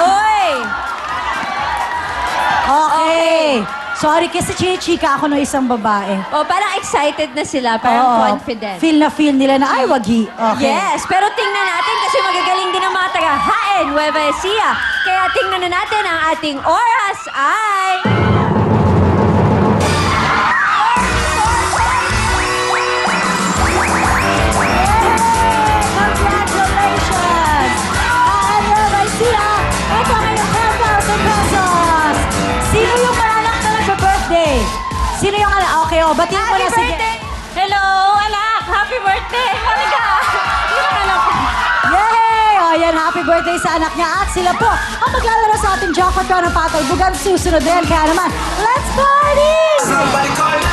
Uy! Okay. Sorry, kasi chinichika ako ng isang babae. O, parang excited na sila, parang Oo. confident. Feel na feel nila na, ay, wagi. Okay. Yes, pero tingnan natin kasi magagaling din ang mga taga Jaén, Nueva Ecija. Kaya tingnan na natin ang ating oras ay... Congratulations! Nueva Ecija, ito ang inyong 10,000 pesos! Sino yung mananaktalan sa birthday? Sino yung okay, oh, batiin mo Happy na sige. birthday! Hello, anak! Happy birthday! Halika! Hindi ka alam. Yay! O, yan, happy birthday. birthday sa anak niya at sila po ang maglalaro sa ating jackpot round ng Patay Bugan susunod din. Kaya naman, let's party! Somebody call 911.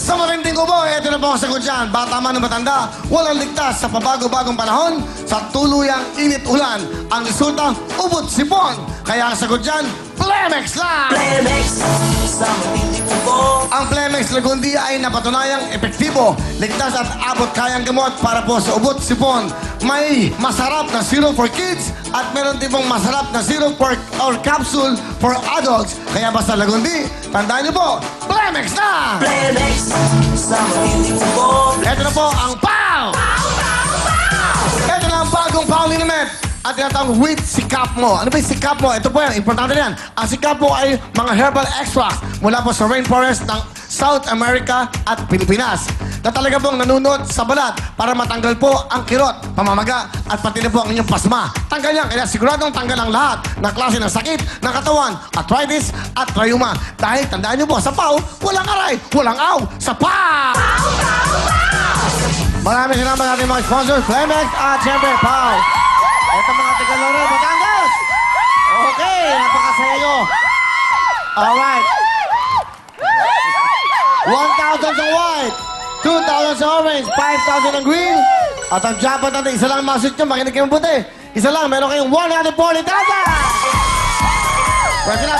Sa matinding kubo, ito na po ang sagot dyan. Bata man o matanda, walang ligtas sa pabago-bagong panahon. Sa tuluyang init ulan, ang resulta, ubot sipon. Kaya ang sagot dyan, Plemex lang! Ang Plemex Lagundi ay napatunayang epektibo, ligtas at abot kayang gamot para po sa ubot sipon. May masarap na syrup for kids at meron din pong masarap na syrup or capsule for adults. Kaya basta Lagundi, tandaan niyo po, Plemex na! Ito na po ang POW! Ito na ang bagong POW liniment. At tinatawag with sikap mo. Ano ba yung sikap mo? Ito po yan, importante yan. Ang sikap mo ay mga herbal extracts mula po sa rainforest ng South America at Pilipinas na talaga pong nanunod sa balat para matanggal po ang kirot, pamamaga at pati na po ang inyong pasma. Tanggal yan, kaya siguradong tanggal ang lahat ng klase ng sakit ng katawan, arthritis at rheuma. Dahil tandaan niyo po, sa POW, walang aray, walang aw, sa POW! Maraming salamat natin mga sponsors, Plemex at syempre POW. Ito mga taga-Loro, Batangas! Okay, napakasaya nyo. Alright. 1,000 sa white, 2,000 sa orange, 5,000 ang green. At ang jackpot natin, isa lang ang message nyo, makinig kayong buti. Isa lang, meron kayong 140,000! Pwede na.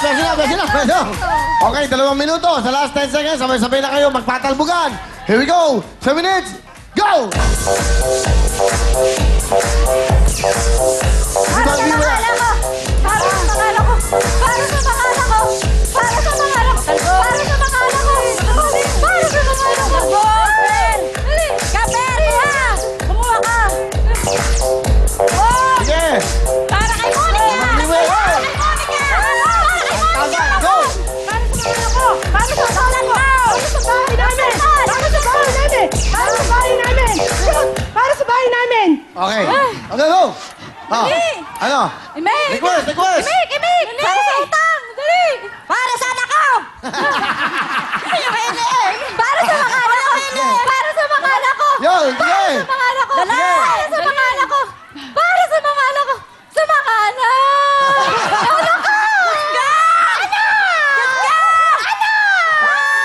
Okay, 2 minuto. Sa last 10 seconds, sabay-sabay na kayo magpatalbugan. Here we go. 7 minutes. Go! Para sa pangalan ko! Para sa pangalan ko! Para sa pangalan ko! Para sa pangalan ko! Para sa pangalan ko! Para sa pangalan ko! Dali! Kapel! Ha! Kumuha ka! Oh! Sige! Para kay Monica! Para kay Monica! Para kay Monica! Go! Para sa pangalan ko! Para sa bahay namin! Para sa bahay namin! Para sa bahay namin! Para sa bahay namin! Okay. Okay, go! Ah, ano? Imig! Request! Imig! Para sa utang! Dali! Para sa anak ko! Para sa pangalan ko! Para sa pangalan ko! Yo, sige! Sa pangalan ko! Dali! Para sa pangalan ko! Para sa pangalan ko! Sa pangalan!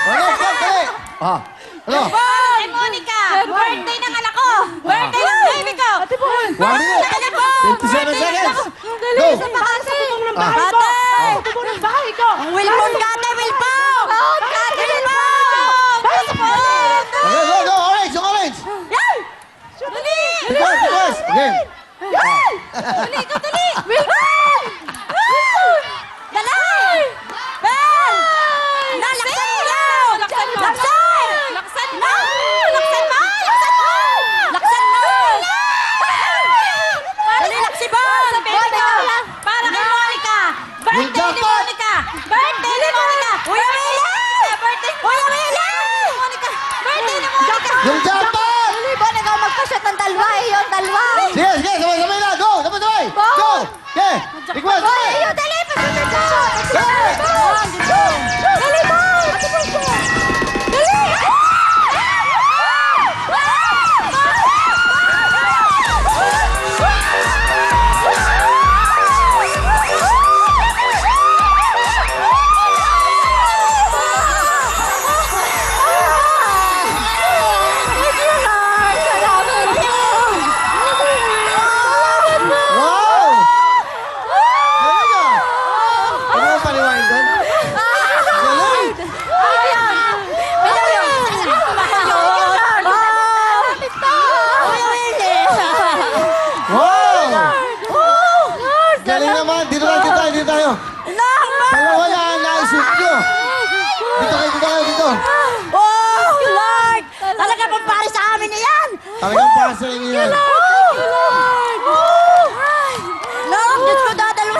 Ano ko? Dali! Ah, ano? Ay, Monica! Birthday ng anak ko! Birthday ng baby ko! 1 minute! 57 seconds! Go! Sa pakase! Patay! Ang bahay ko! Ang Wilpon Kate! Wilpon! Kate! Wilpon! Okay, go! Orange! Yung orange! Dali! Request! Again! Dali! Ikaw dali! Wilpon! Dali! Ben! Laksan mo! Laksan mo! Laksan mo! Laksan mo! Laksan mo! Dali, Laksibon! Para kay Monica! Birthday ni Monica! Birthday ni Monica! Kuya Willie! Kuya Willie! Monica! Birthday ni Monica! Yung jackpot! Bon, ikaw magpa-shot ng talwa eh, yung talwa! Sige! Sabay-sabay na! Go! Sabay-sabay! Go! Okay! Request! Boy, ayun, dali! Pasunod na! Dali! Dali, boy! Dali! Wow! Galing ah! Ano ang paliwain doon? Galing! Wow! Galing naman! Dito tayo! Dalawa yan, naisip nyo! Dito kayo! Oh, Lord! Talaga pong pare sa amin na yan! Talagang para sa inyo yan. Lord, Diyos ko dadalawa.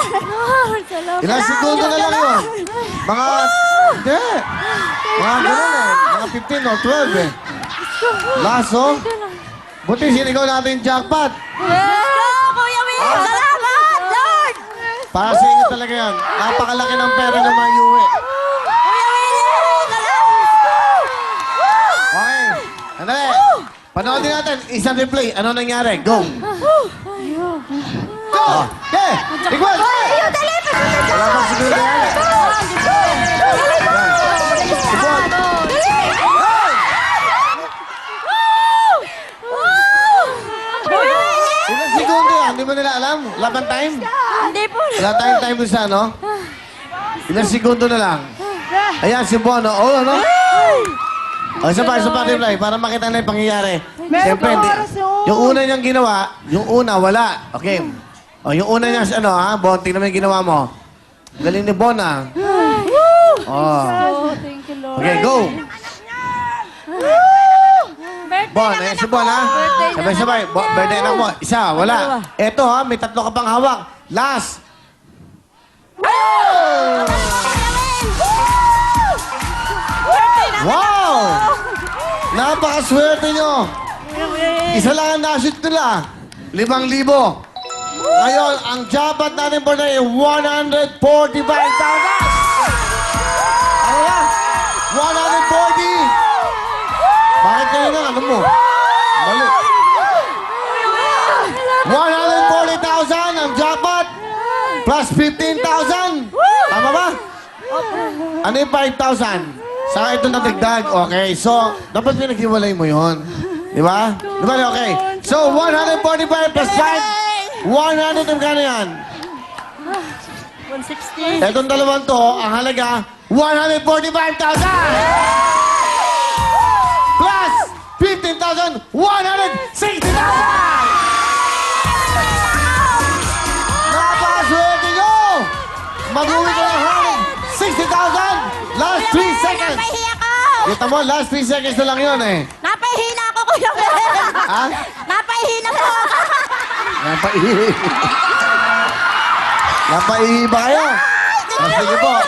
Ilang segundo na lang yun? Mga... Hindi! Mga ganun eh. Mga 15 or 12 eh. Last oh. Buti sinigaw natin yung jackpot. Kuya Will! Salamat! Para sa inyo talaga yan. Napakalaki ng pera na maiuwi. Okay. Andali. Panoodin natin. Isang replay. Ano nangyari? Go. Go! Okay! Igual! Wala pang siguro yan. Igual! Ilang segundo yan? Hindi mo nila alam? Wala bang time? Hindi po. Wala tayong time doon sa ano? Ilang segundo na lang. Ayan, si Bono. Oh, ano? O, isa pa, reply, para makita na yung pangyayari. Siyempre, yung una niyang ginawa, yung una, wala. Okay. O, yung una niya, ano, ha? Bon, tingnan mo yung ginawa mo. Galing ni Bon, ha? Oh. Okay, go. Bon, eh, si Bon, ha? Sabay-sabay. Birthday na mo. Isa, wala. Eto, ha? May 3 ka pang hawak. Last. Wow! Napakaswerte nyo. Isa lang ang nashoot nila. 5,000. Ngayon, ang jackpot natin po na ay 145,000. Ano ba? 140. Bakit kayo na? Ano mo? Mali. 140,000 ang jackpot. Plus 15,000. Tama ba? Ano yung 5,000? Saka ito nadagdag. Okay, so, dapat pinaghiwalay mo yon. Di ba? Di ba? Okay. So, 145 plus 5. 100 ang kano yan? 160. Itong dalawang to, ang halaga, 145,000! Plus 15,000, 160,000! Napakaswerte nyo! Mag-uwi ka ng 160,000! Last 3 seconds! Napahiya ko! Kita mo, last 3 seconds na lang yun eh. Napahihina ako, Kuya Mel! Ha? Napahihina ko! Napaihi. Napaihi ba kayo? Sige po.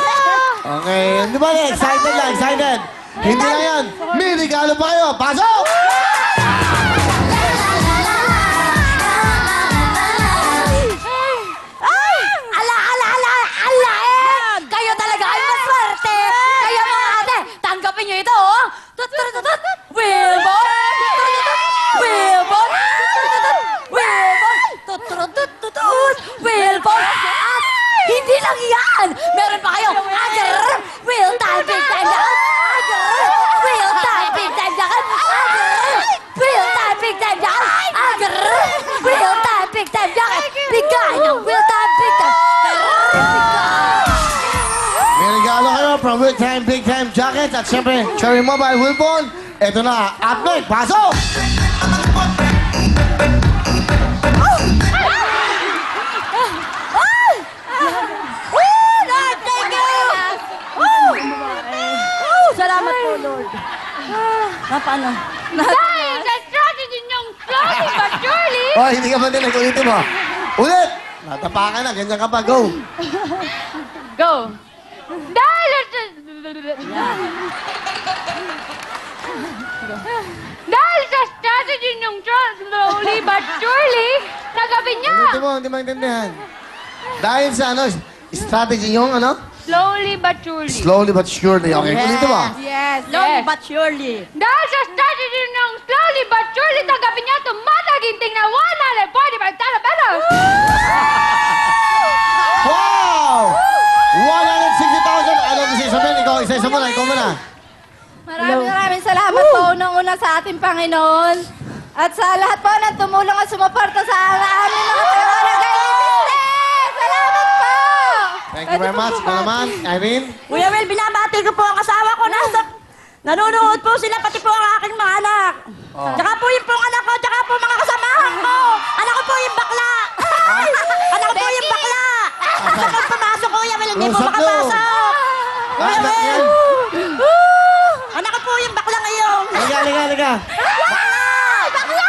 Okay. Di ba, excited lang, excited. Hindi na yan. May regalo pa kayo. Pasok! Ala! Kayo talaga ay maswerte! Kayo mga ate, tanggapin nyo ito, oh! Tut-tut-tut-tut! Wilbon! Tut-tut-tut! Wilbon! Tut-tut-tut! Wilbon! Tut-tut-tut-tut! Wilbon! At hindi lang yan! Meron pa kayo! Agar! Real time, big time jacket! Agar! Real time, big time jacket! Agar! Real time, big time jacket! Agar! Real time, big time jacket! Bigay ng real time, big time! May regalo kayo from Real Time Big Time Jacket at siyempre, Cherry Mobile Wilbon. Ito na, up next, pasok! Lord, thank you! Salamat po, Lord. Paano? Dahil sa strategy niyong slowly but surely, Oh, hindi ka ba din ulitin mo? Ulit! Natapakan na, ganyan ka pa, go! go! Dahil sa... Dahil sa strategy niyong slowly but surely, nagabi niya! Ulitin mo, hindi maintindihan. Dahil sa ano, strategy yung ano? Slowly but surely. Slowly but surely. Okay, ulitin mo. Yes, Lord, but surely. Dahil sa strategy ng slowly but surely, tanggapin niya tumataginting na 145,000 pesos! Wow! 160,000! Ano gusto sabihin? Ikaw, isa-isa mo na, ikaw mo na. Maraming salamat po unang-una sa ating Panginoon. At sa lahat po na tumulong at sumuporta sa amin mga taga-barangay. Salamat po! Thank you very much. Ikaw naman, Irene. Kuya Will, binabati ko po ang asawa ko. Nanonood po sila, pati po ang aking mga anak. Oh. Tsaka po yung pong anak ko, tsaka po mga kasamahan ko. Anak ko po yung bakla. Anak ko po yung bakla. Kapag pumasok, Kuya Will, hindi po Lusot makapasok. Kuya Anak Will. yan. Anak ko po yung bakla ngayon. Halika. Bakla!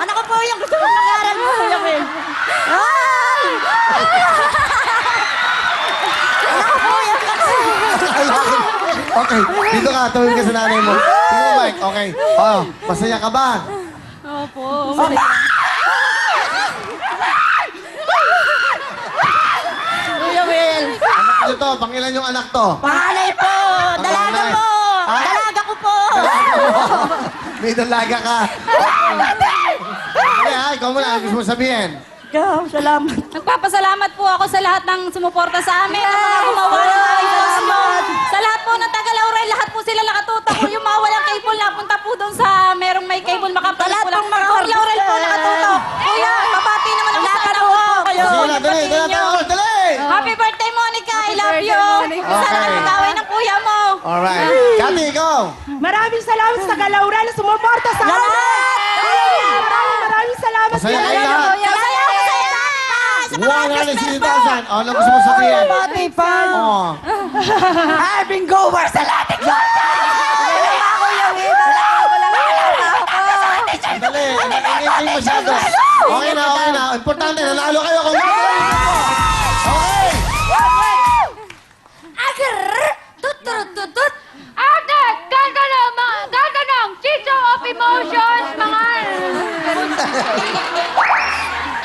Anak ko po yung gusto kong mag-aaral mo, Kuya Will. Anak ko po yung bakla. Okay, dito ka. Tawid ka sa nanay mo. Tingnan mo, Mike. Okay. Oh, masaya ka ba? to? Pangilan yung anak to? Panganay po! Dalaga Panganay. po! Ah? Dalaga ko po! May dalaga ka. Ay, ikaw muna. Ano gusto mo sabihin? Ikaw, salamat. Nagpapasalamat po ako sa lahat ng sumuporta sa amin, ang mga gumawa ng idols nyo. Sa lahat po ng Taga-Laurel, lahat po sila nakatutok. Yung mga walang cable, napunta po doon sa merong may cable, makapalit po lang. Kung Laurel po nakatutok. Kuya, babati naman ako sa anak ko kayo. Sige na, dali, dali, dali. Happy birthday, Monica. I love you. Sana Okay. mag-away ng kuya mo. Alright. Kati, ikaw. Maraming salamat sa Taga-Laurel na sumuporta sa amin. Maraming salamat. Masaya kayo lahat. Masaya, masaya. 160,000. Oh, ano gusto mo sabihin? Pati pa! Oh. I've goer sa lahat! Ako yung idol! Ako lang ako! Dali, ingay masyado. Okay na. Importante, nanalo kayo kung okay. Agar! Tut! Ate! Gaganong! Teacher of emotions, mga...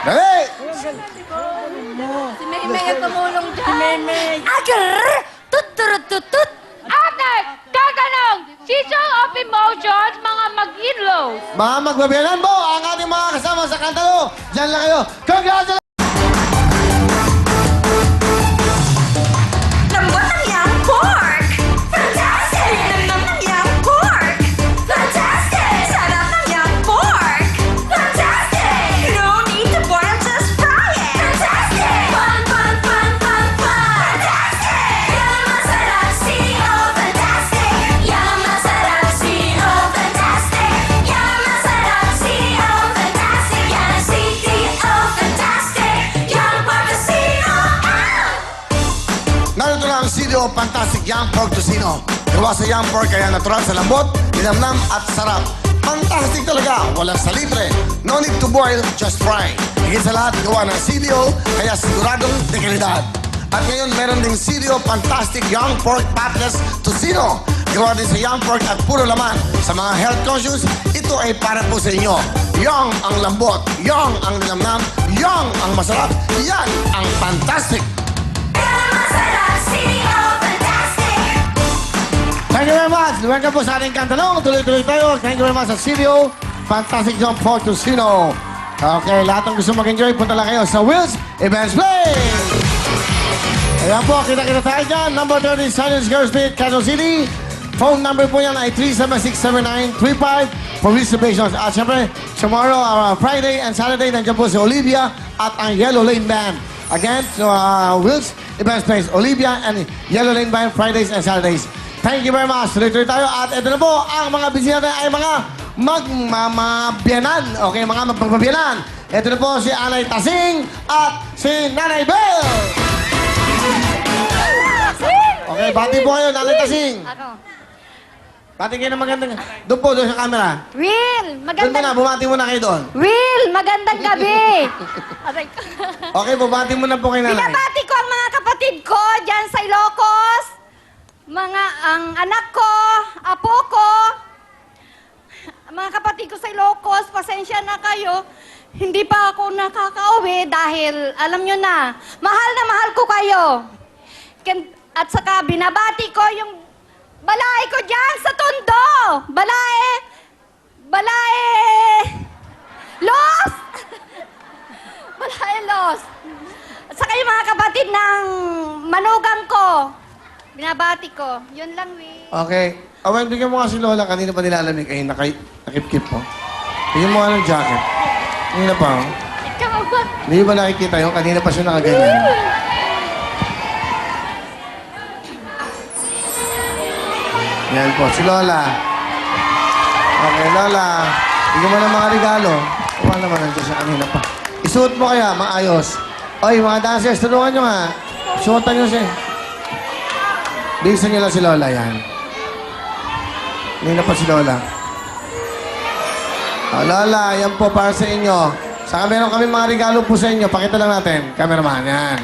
Dali. Si Maymay ang tumulong dyan. Agar! Tut! Ate! Gaganong! Teacher of emotions, mga mag-inlaws. Mga magbabiyanan po, ang ating mga kasama sa Kantalo. Diyan lang kayo. Congratulations! Lambot ng young pork! Fantastic! Lambot ng young pork! Fantastic! Sarap ng young pork! Fantastic! No need to boil, just fry it! Fantastic! Fun! Fantastic! Yan masarap, CEO! Fantastic! Yan masarap, CEO! Fantastic! Yan masarap, CEO! Fantastic! Yan ang CEO! Fantastic! Young pork casino! Narito na ang CDO Fantastic Young Pork Tocino. Gawa sa young pork kaya natural sa lambot, linamnam at sarap. Fantastic talaga, walang salitre. No need to boil, just fry. Higit sa lahat, gawa ng CDO, kaya siguradong dekalidad. At ngayon, meron ding CDO Fantastic Young Pork Patless Tocino. Gawa din sa young pork at puro laman. Sa mga health conscious, ito ay para po sa inyo. Young ang lambot, young ang linamnam, young ang masarap. Yan ang fantastic. Thank you very much. Welcome po sa ating Kantalong. Tuloy-tuloy tayo. Thank you very much sa CDO. Fantastic Young Pork Tocino. Okay, lahat ng gusto mag-enjoy, punta lang kayo sa Wills Events Place. Ayan po, kita-kita tayo dyan. Number 30, Silence Girl Street, Quezon City. Phone number po yan ay 376-7935 for reservations. At syempre, tomorrow, Friday and Saturday, nandiyan po si Olivia at ang Yellow Lane Band. Again, so, Wills Events Place, Olivia and Yellow Lane Band, Fridays and Saturdays. Thank you very much. Tuloy-tuloy tayo. At ito na po, ang mga bisita natin ay mga magmamabiyanan. Okay, mga magpagbabiyanan. Ito na po si Anay Tasing at si Nanay Bell. Okay, bati po kayo, Nanay Tasing. Bati kayo na magandang... Doon po, doon sa camera. Will, Doon muna, bumati muna kayo doon. Will, magandang gabi. Okay, bumati muna po kayo, Nanay. Binabati ko ang mga kapatid ko dyan sa Ilocos. Ang anak ko, apo ko. Mga kapatid ko sa Ilocos, pasensya na kayo. Hindi pa ako nakakauwi dahil, alam nyo na mahal ko kayo. At saka binabati ko yung balay ko dyan sa Tondo. Balay, Los! Balay, Los. At saka yung mga kapatid ng manugang ko. Binabati ko. Yun lang, Will. Okay. Awen, bigyan mo nga si Lola. Kanina pa nilalamig. Ay, nakip-kip po. Bigyan mo nga ng jacket. Kanina pa, oh. Ikaw ba? Hindi ba nakikita yun? Kanina pa siya nakaganyan. Yan po, si Lola. Okay, Lola. Bigyan mo ng mga regalo. Kuha naman, nandiyan siya kanina pa. Isuot mo kaya, maayos. Oy, mga dancers, tulungan nyo nga. Suotan nyo siya. Bilisan nyo lang si Lola, yan. Kanina pa si Lola. Oh, Lola, yan po para sa inyo. Saka meron kami mga regalo po sa inyo. Pakita lang natin. Cameraman, yan.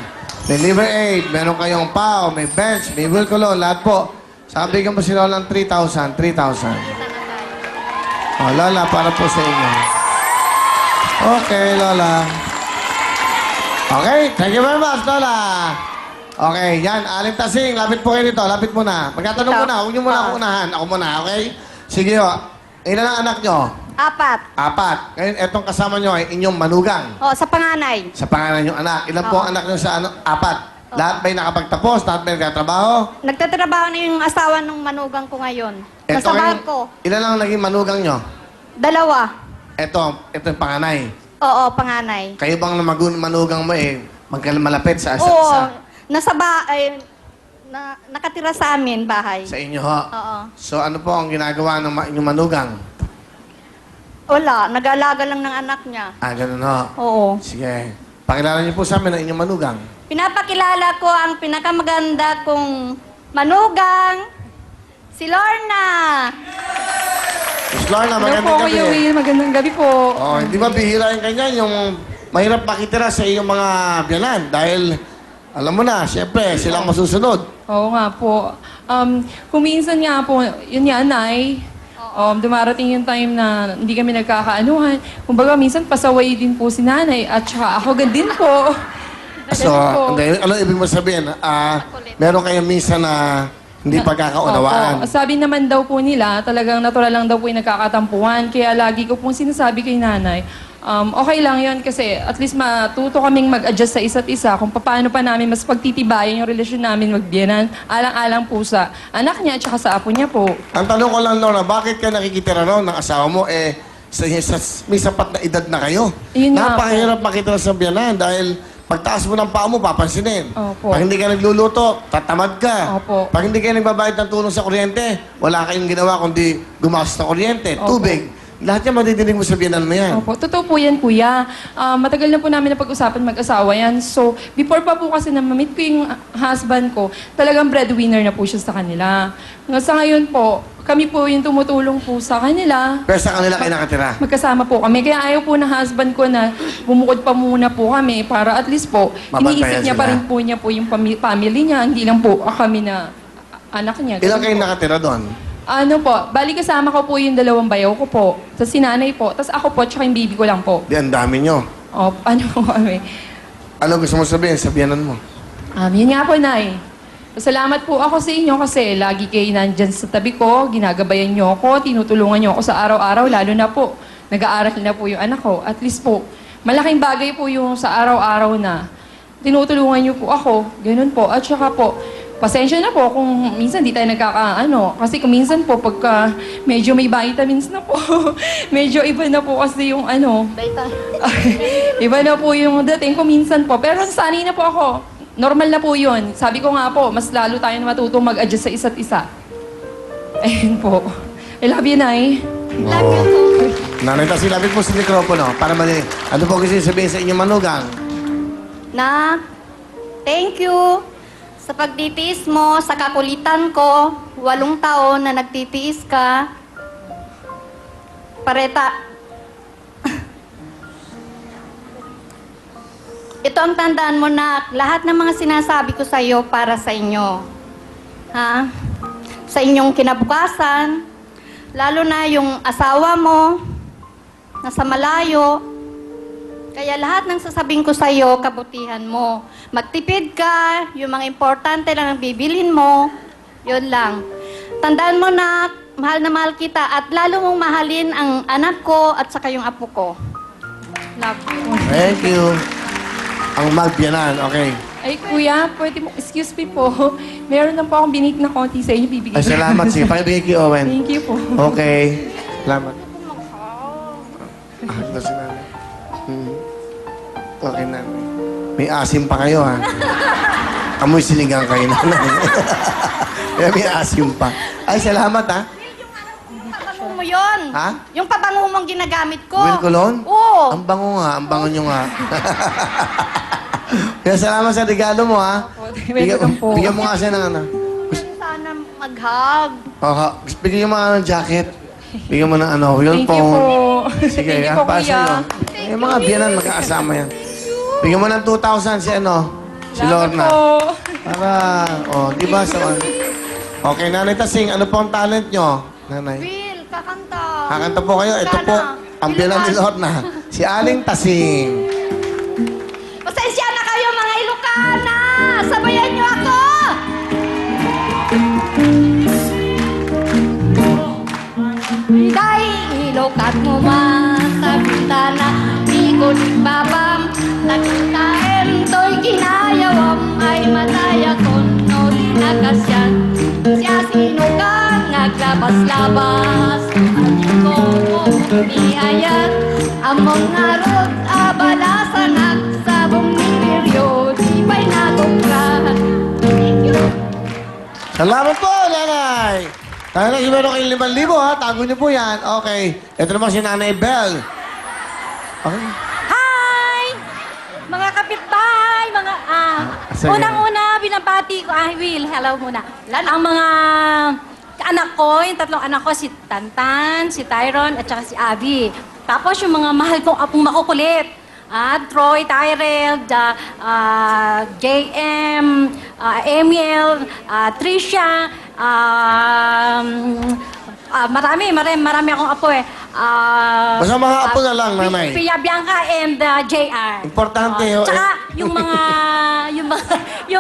May liver aid, meron kayong pao, may bench, may wheel colon, lahat po. Saka bigyan mo si Lola ng 3,000. 3,000. Oh, Lola, para po sa inyo. Okay, Lola. Okay, thank you very much, Lola. Okay, yan. Aling Tasing, lapit po kayo dito. Lapit muna. Magtatanong Ito. muna. Huwag niyo muna ako unahan. Ako muna, okay? Sige ho. Ilan ang anak nyo? 4. 4. Ngayon, etong kasama nyo ay inyong manugang. O, sa panganay. Sa pangalan yung anak. Ilan po ang anak nyo sa 4? Lahat ba'y nakapagtapos? Lahat ba'y nagtatrabaho? Nagtatrabaho na yung asawa ng manugang ko ngayon. Nasa kayong- barko. Ilan ang naging manugang nyo? 2. Ito yung panganay. Oo, panganay. Kayo bang manugang mo malapit sa Oo, nakatira sa amin, bahay. sa inyo ho? Oo. So ano po ang ginagawa ng inyong manugang? Wala, nag-aalaga lang ng anak niya. Ganun ho. Oo. Sige. Pakilala niyo po sa amin ang inyong manugang. Pinapakilala ko ang pinakamaganda kong manugang, si Lorna. Miss Lorna, Hello magandang po, gabi. Kuya Will. Magandang gabi po. Oh, hindi ba bihira yung ganyan, yung mahirap makitira sa iyong mga biyanan dahil alam mo na, siyempre, silang masusunod. Oo nga po. Kung minsan nga po, yun nga, Nay, dumarating yung time na hindi kami nagkakaanuhan. Kumbaga, minsan pasaway din po si Nanay at saka ako din po. So, Ganun po. ano ibig mo sabihin? Meron kayong minsan na hindi pagkakaunawaan. Opo. Sabi naman daw po nila, talagang natural lang daw po yung nagkakatampuhan. Kaya lagi ko pong sinasabi kay Nanay, okay lang yun kasi at least matuto kaming mag-adjust sa isa't isa kung paano pa namin mas pagtitibayan yung relasyon namin magbiyanan. Alang-alang po sa anak niya at saka sa apo niya po. Ang tanong ko lang, Lorna, bakit ka nakikitira ron ng asawa mo? May sapat na edad na kayo. Yun nga Napakahirap makitira sa biyanan dahil pagtaas mo ng paa mo, papansinin. Opo. Pag hindi ka nagluluto, tatamad ka. Opo. Pag hindi kayo nagbabayad ng tulong sa kuryente, wala kayong ginawa kundi gumastos ng kuryente, Opo. tubig. Lahat yan madidinig mo sa biyanan mo yan. Opo, totoo po yan, kuya. Matagal na po namin na pag-usapan mag-asawa yan. So, before pa po kasi na ma-meet ko yung husband ko, talagang breadwinner na po siya sa kanila. Sa ngayon po, kami po yung tumutulong po sa kanila. Pero sa kanila kayo nakatira. Magkasama po kami. Kaya ayaw po ng husband ko na bumukod pa muna po kami para at least po, Mabantayan iniisip niya sila. pa rin po niya po yung family niya. Hindi lang po kami na anak niya. Ilan Ganun kayo po. nakatira doon? Ano po, bali kasama ko po yung 2 bayaw ko po. Tapos si nanay po. Tapos ako po, tsaka yung baby ko lang po. Di, ang dami nyo. O, ano po kami? Ano gusto mo sabihin sa biyanan mo? Yun nga po, Nay. Salamat po ako sa inyo kasi lagi kayo nandyan sa tabi ko, ginagabayan niyo ako, tinutulungan niyo ako sa araw-araw, lalo na po, nag-aaral na po yung anak ko. At least po, malaking bagay po yung sa araw-araw na tinutulungan niyo po ako. Ganun po. At saka po, pasensya na po kung minsan di tayo nagkakaano. Kasi kung minsan po, pagka medyo may vitamins na po, medyo iba na po kasi yung ano. Iba na po yung dating ko minsan po. Pero sanay na po ako. Normal na po yun. Sabi ko nga po, mas lalo tayo na matutong mag-adjust sa isa't isa. Ayun po. I love you, Nay. Nanay, tapos silapit po sa mikropono para mali. Ano po gusto sabihin sa inyong manugang? Na, thank you sa pagtitiis mo, sa kakulitan ko. 8 taon na nagtitiis ka. Pareta. Ito ang tandaan mo na lahat ng mga sinasabi ko sa iyo para sa inyo. Ha? Sa inyong kinabukasan, lalo na yung asawa mo, nasa malayo. Kaya lahat ng sasabihin ko sa iyo, kabutihan mo. Magtipid ka, yung mga importante lang ang bibilhin mo, yun lang. Tandaan mo na mahal kita at lalo mong mahalin ang anak ko at saka yung apo ko. Love you. Thank you. Ang magbiyanan, okay. Ay, kuya, pwede mo, excuse me po. Meron lang po akong binik na konti sa inyo, bibigyan Ay, salamat. Sige, pakibigay kay Owen. Thank you po. Okay. Salamat. Ito si nanay. Okay, nanay. May asim pa kayo, ha? Amoy sinigang kayo, nanay. Kaya may asim pa. Ay, salamat, ha? Pabango mo yun. Ha? Yung pabango mong ginagamit ko. Will Colon? Oo. Ang bango nga, ang bango nyo nga. Kaya salamat sa regalo mo, ha? Welcome po. Bigyan mo nga siya ng ano. Sana mag-hug. Bigyan mo nga ng jacket. Bigyan mo ng ano, yung Thank you phone. po. Sige, Thank you yan po, para kuya. sa'yo. Yung mga biyanan, magkakasama yan. Bigyan mo ng 2,000 si ano, si Salamat Lorna. po. Para, di ba sa Okay, Nanay Tasing, ano po ang talent nyo? Nanay. Will, kakanta. Kakanta po kayo. Ito Sana. po, ang biyanan ni Lorna. Si Aling Tasing. Pasensya na kayo mga Ilocana! Sabayan niyo ako! Day, ilokat mo man sa bintana, ikot babam, nagkain to'y ginayawam, ay mataya kon no dinakasyan. Siya sino kang naglabas-labas, at ko niayat, among ngarot, abala sa nagsabong niliryo, di ba'y nagumrahan. Thank you. Salamat po, Nanay! Tayo na, meron kayong 5,000 ha. Tago niyo po yan. Okay. Ito naman si Nanay Bell. Okay. Hi! Mga kapitbahay, mga Sige. unang-una binabati ko, Will, hello muna. Ang mga anak ko, yung 3 anak ko, si Tantan, si Tyron, at saka si Abby. Tapos yung mga mahal kong apong makukulit. Troy, Tyrell, JM, Emil, Trisha, marami akong apo eh. Basta mga apo na lang, Nanay. Pia Bianca and JR. Importante, Tsaka yung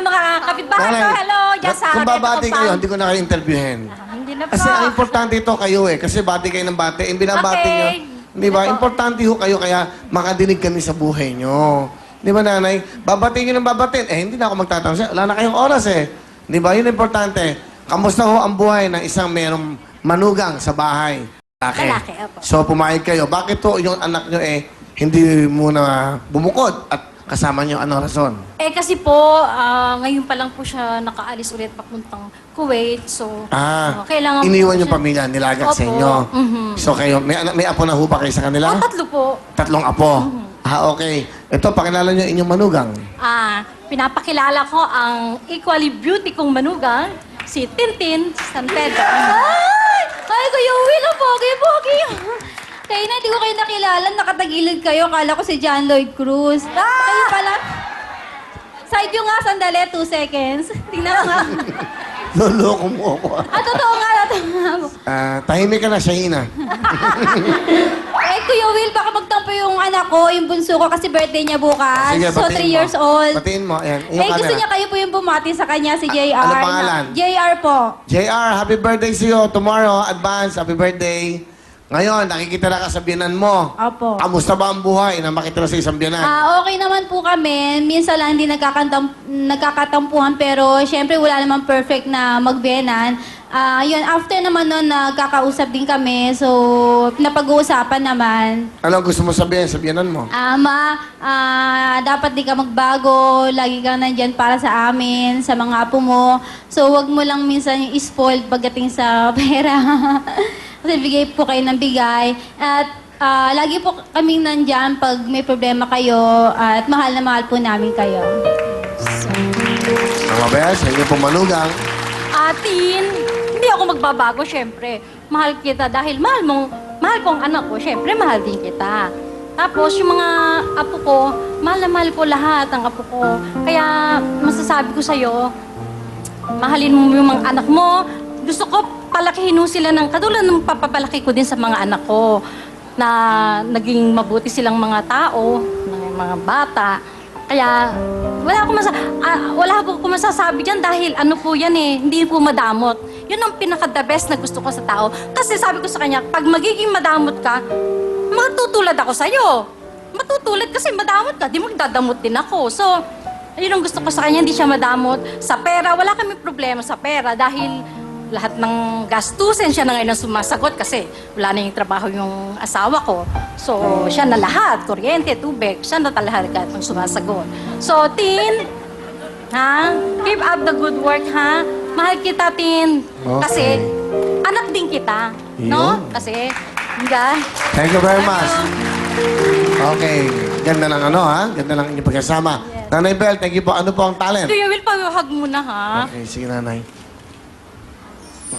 mga kapitbahay ko, hello, dyan sa kung Araneta babati Compound. kayo, hindi ko na kayo interviewin. Hindi na po. Kasi ang importante ito kayo eh. Kasi bati kayo ng bati. Yung binabati Okay. nyo. Di ba? Ito. Importante ho kayo kaya makadinig kami sa buhay nyo. Di ba, Nanay? Babatiin nyo ng babatiin. Hindi na ako magtatanong. Wala na kayong oras eh. Di ba? Yun ang importante. Kamusta ho ang buhay ng isang merong manugang sa bahay? Lalaki, opo. So, pumayag kayo. Bakit to yung anak nyo hindi muna bumukod at kasama nyo? Anong rason? Kasi po, ngayon pa lang po siya nakaalis ulit papuntang Kuwait. So, kailangan po iniwan yung siya- pamilya, nilagat sa Opo, inyo. mhm. So, kayo, may apo na ho ba kayo sa kanila? 3 po. 3 apo. Okay. Ito, pakilala nyo inyong manugang. Pinapakilala ko ang equally beauty kong manugang, si Tintin San Pedro. Ay, Kuya Will, ang pogi-pogi. Kaya na, hindi ko kayo nakilala. Nakatagilid kayo. Kala ko si John Lloyd Cruz. Kayo pala. Side view nga, sandali. 2 seconds. Tingnan ko nga. Loloko mo ako. Totoo nga. Tahimik ka na, Shahina. Kuya Will, baka magtampo yung anak ko, yung bunso ko, kasi birthday niya bukas. Sige, So, 3 batiin mo. years old. Batiin mo. Ayan, yung Gusto camera. niya kayo po yung bumati sa kanya, si JR. ano pangalan? JR po. JR, happy birthday sa iyo. Tomorrow, advance, happy birthday. Ngayon, nakikita na ka sa biyanan mo. Opo. Kamusta ba ang buhay na makita sa isang biyanan? Okay naman po kami. Minsan lang hindi nagkakatampuhan, pero syempre wala namang perfect na magbenan. Yun, after naman nun, nagkakausap din kami. So, napag-uusapan naman. Anong gusto mo sabihin sa biyanan mo? Dapat di ka magbago. Lagi kang nandyan para sa amin, sa mga apo mo. So, wag mo lang minsan yung spoiled pagdating sa pera. Kasi bigay po kayo ng bigay. At lagi po kaming nandyan pag may problema kayo at mahal na mahal po namin kayo. Mga bes, sa inyo pong manugang. Tin, hindi ako magbabago, syempre. Mahal kita dahil mahal ko ang anak ko, syempre mahal din kita. Tapos yung mga apo ko, mahal na mahal ko lahat ang apo ko. Kaya masasabi ko sa'yo, mahalin mo yung mga anak mo. Gusto ko palakihin mo sila ng katulad ng papapalaki ko din sa mga anak ko na naging mabuti silang mga tao, mga bata. Kaya wala po ko masasabi dyan dahil ano po yan hindi po madamot. Yun ang pinaka-the best na gusto ko sa tao. Kasi sabi ko sa kanya, pag magiging madamot ka, matutulad ako sa'yo. Matutulad kasi madamot ka, di magdadamot din ako. So, yun ang gusto ko sa kanya, hindi siya madamot. Sa pera, wala kami problema sa pera dahil lahat ng gastusin siya na ngayon ang sumasagot kasi wala na yung trabaho yung asawa ko. So, siya na lahat. Kuryente, tubig, siya na lahat ang sumasagot. So, Tin, keep up the good work, Mahal kita, Tin. Okay. Kasi, anak din kita. No? Yun. Kasi, diba? Thank you very much. Okay. Ganda ng Ganda ng inyong pagkasama. Nanay Bell, thank you po. Ano po ang talent? Kuya Will, pag-hug muna, Okay, sige, Nanay.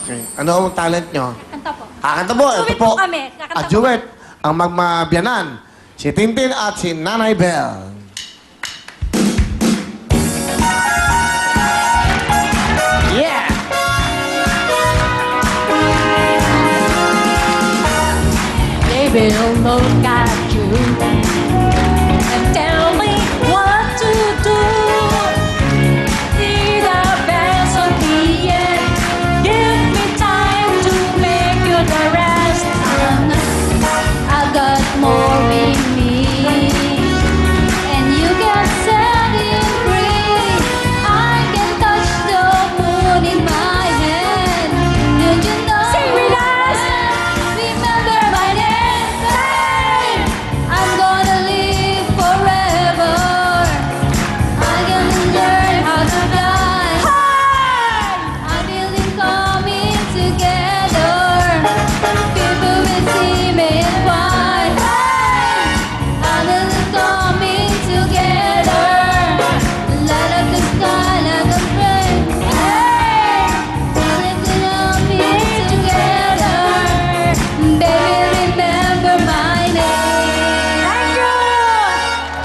Okay. Ano ang talent nyo? Kanta po. Kanta po. Ito Duet po. po kami. Kakanta po. Duet. Ang magmabyanan. Si Tintin at si Nanay Bell. Yeah! Baby, look at you and tell me what to do.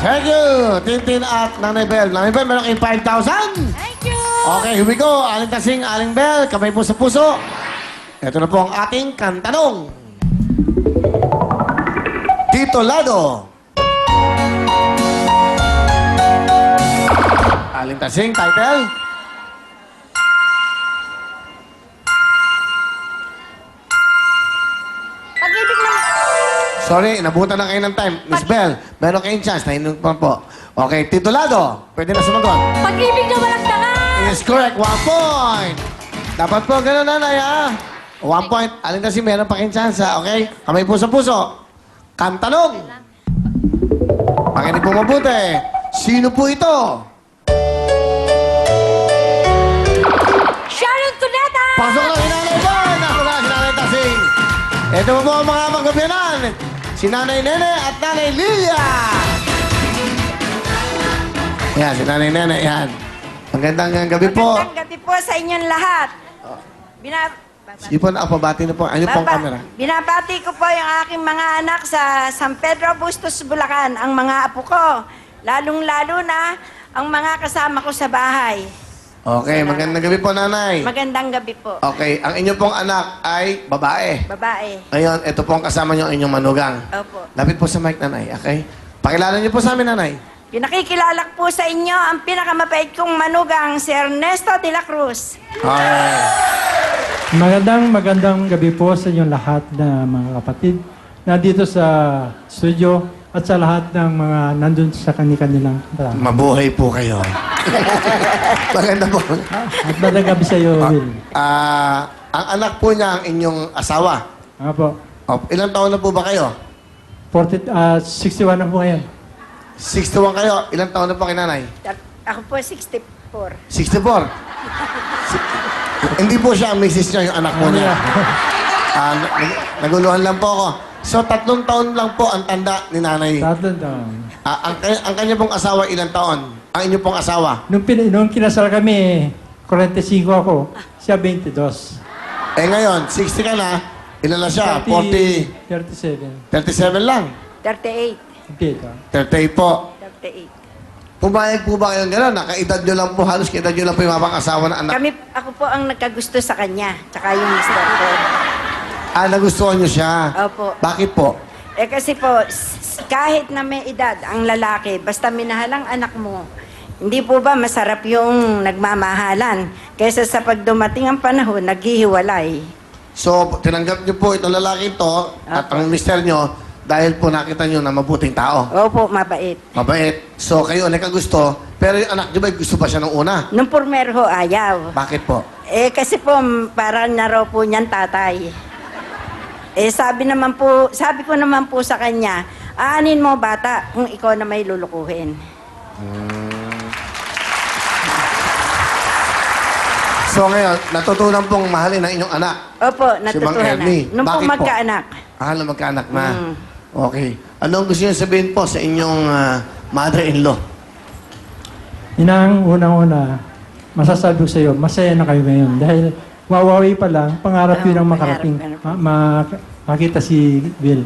Thank you, Tintin at Nanay Bell. Nanay Bell, meron kayong 5,000. Thank you! Okay, here we go. Aling Tasing, Aling Bell, kamay po sa puso. Ito na po ang ating kantanong. Tito Lado. Aling Tasing, title. Pag-ibig ng... Sorry, nabutan na kayo ng time. Miss Bell, meron kayong chance. Nahinong pa po. Okay, Tito Lado, pwede na sumagot. Pag-ibig na walang tangan! Is correct, 1 point. Dapat po ganun, nanay, ha? 1 point. Aling Tasing, meron pa kayong chance, ha? Okay? Kamay po sa puso. Kantanong. Makinig po mabuti. Sino po ito? Sharon Cuneta! Pasok na si Nanay Bell. Ako na si Nanay Tasing. Ito po ang mga magkabyanan. Si Nanay Nene at Nanay Lilia. Yan, si Nanay Nene, yan. Magandang gabi po. Magandang gabi po sa inyong lahat. Sige po, nakapabati na po. Ano pong camera? Binabati ko po yung aking mga anak sa San Pedro Bustos, Bulacan, ang mga apo ko. Lalong-lalo na ang mga kasama ko sa bahay. Okay, magandang gabi po, Nanay. Magandang gabi po. Okay, ang inyong pong anak ay babae. Babae. Ngayon, ito po ang kasama niyo ang inyong manugang. Opo. Lapit po sa mic, Nanay, okay? Pakilala niyo po sa amin, Nanay. Pinakikilala po sa inyo ang pinakamabait kong manugang, si Ernesto de la Cruz. Okay. Magandang gabi po sa inyong lahat na mga kapatid na dito sa studio at sa lahat ng mga nandun sa kanilang marami. Mabuhay po kayo. Maganda po. At magandang gabi sa iyo, Will. Ang anak po niya ang inyong asawa. Nga po. Ilang taon na po ba kayo? 61 na po ngayon. 61 kayo. Ilang taon na po kay Nanay? Ako po 64. 64. Hindi po siya ang misis niya, yung anak po niya. Naguluhan lang po ako. So, 3 taon lang po ang tanda ni Nanay. Tatlong taon. Ang kanya pong asawa, ilang taon? Ang inyong pong asawa? Nung kinasal kami, 45 ako. Siya 22. Eh ngayon, 60 ka na. Ilan na siya? 37. 37 lang. 38. Dito. 38 po. 38. Pumayag po ba kayo gano'n? Nakaedad nyo lang po, halos kaedad nyo lang po yung mabang asawa na anak. Ako po ang nagkagusto sa kanya, tsaka yung mister ko. Nagustuhan nyo siya. Opo. Bakit po? Kasi po, kahit na may edad ang lalaki, basta minahal ang anak mo, hindi po ba masarap yung nagmamahalan? Kaysa sa pag dumating ang panahon, naghihiwalay. So, tinanggap nyo po itong lalaki ito at ang mister nyo dahil po nakita nyo na mabuting tao. Opo, mabait. Mabait. So, kayo nagkagusto, pero yung anak nyo ba gusto pa siya nung una? Nung pormer ho, ayaw. Bakit po? Kasi po, parang na raw po niyan tatay. Sabi ko naman po sa kanya, aanin mo bata kung ikaw na may lulukuhin. So ngayon, natutunan pong mahalin ang inyong anak. Opo, Si Mang natutuhan na. Ernie. Nung po Bakit po? magkaanak. Na magkaanak na. Okay. Anong gusto niyo sabihin po sa inyong mother-in-law? Inang unang-una, masasabi ko sa iyo, masaya na kayo ngayon. Dahil wawawi pa lang, pangarap yun ang makarating. Makita si Will.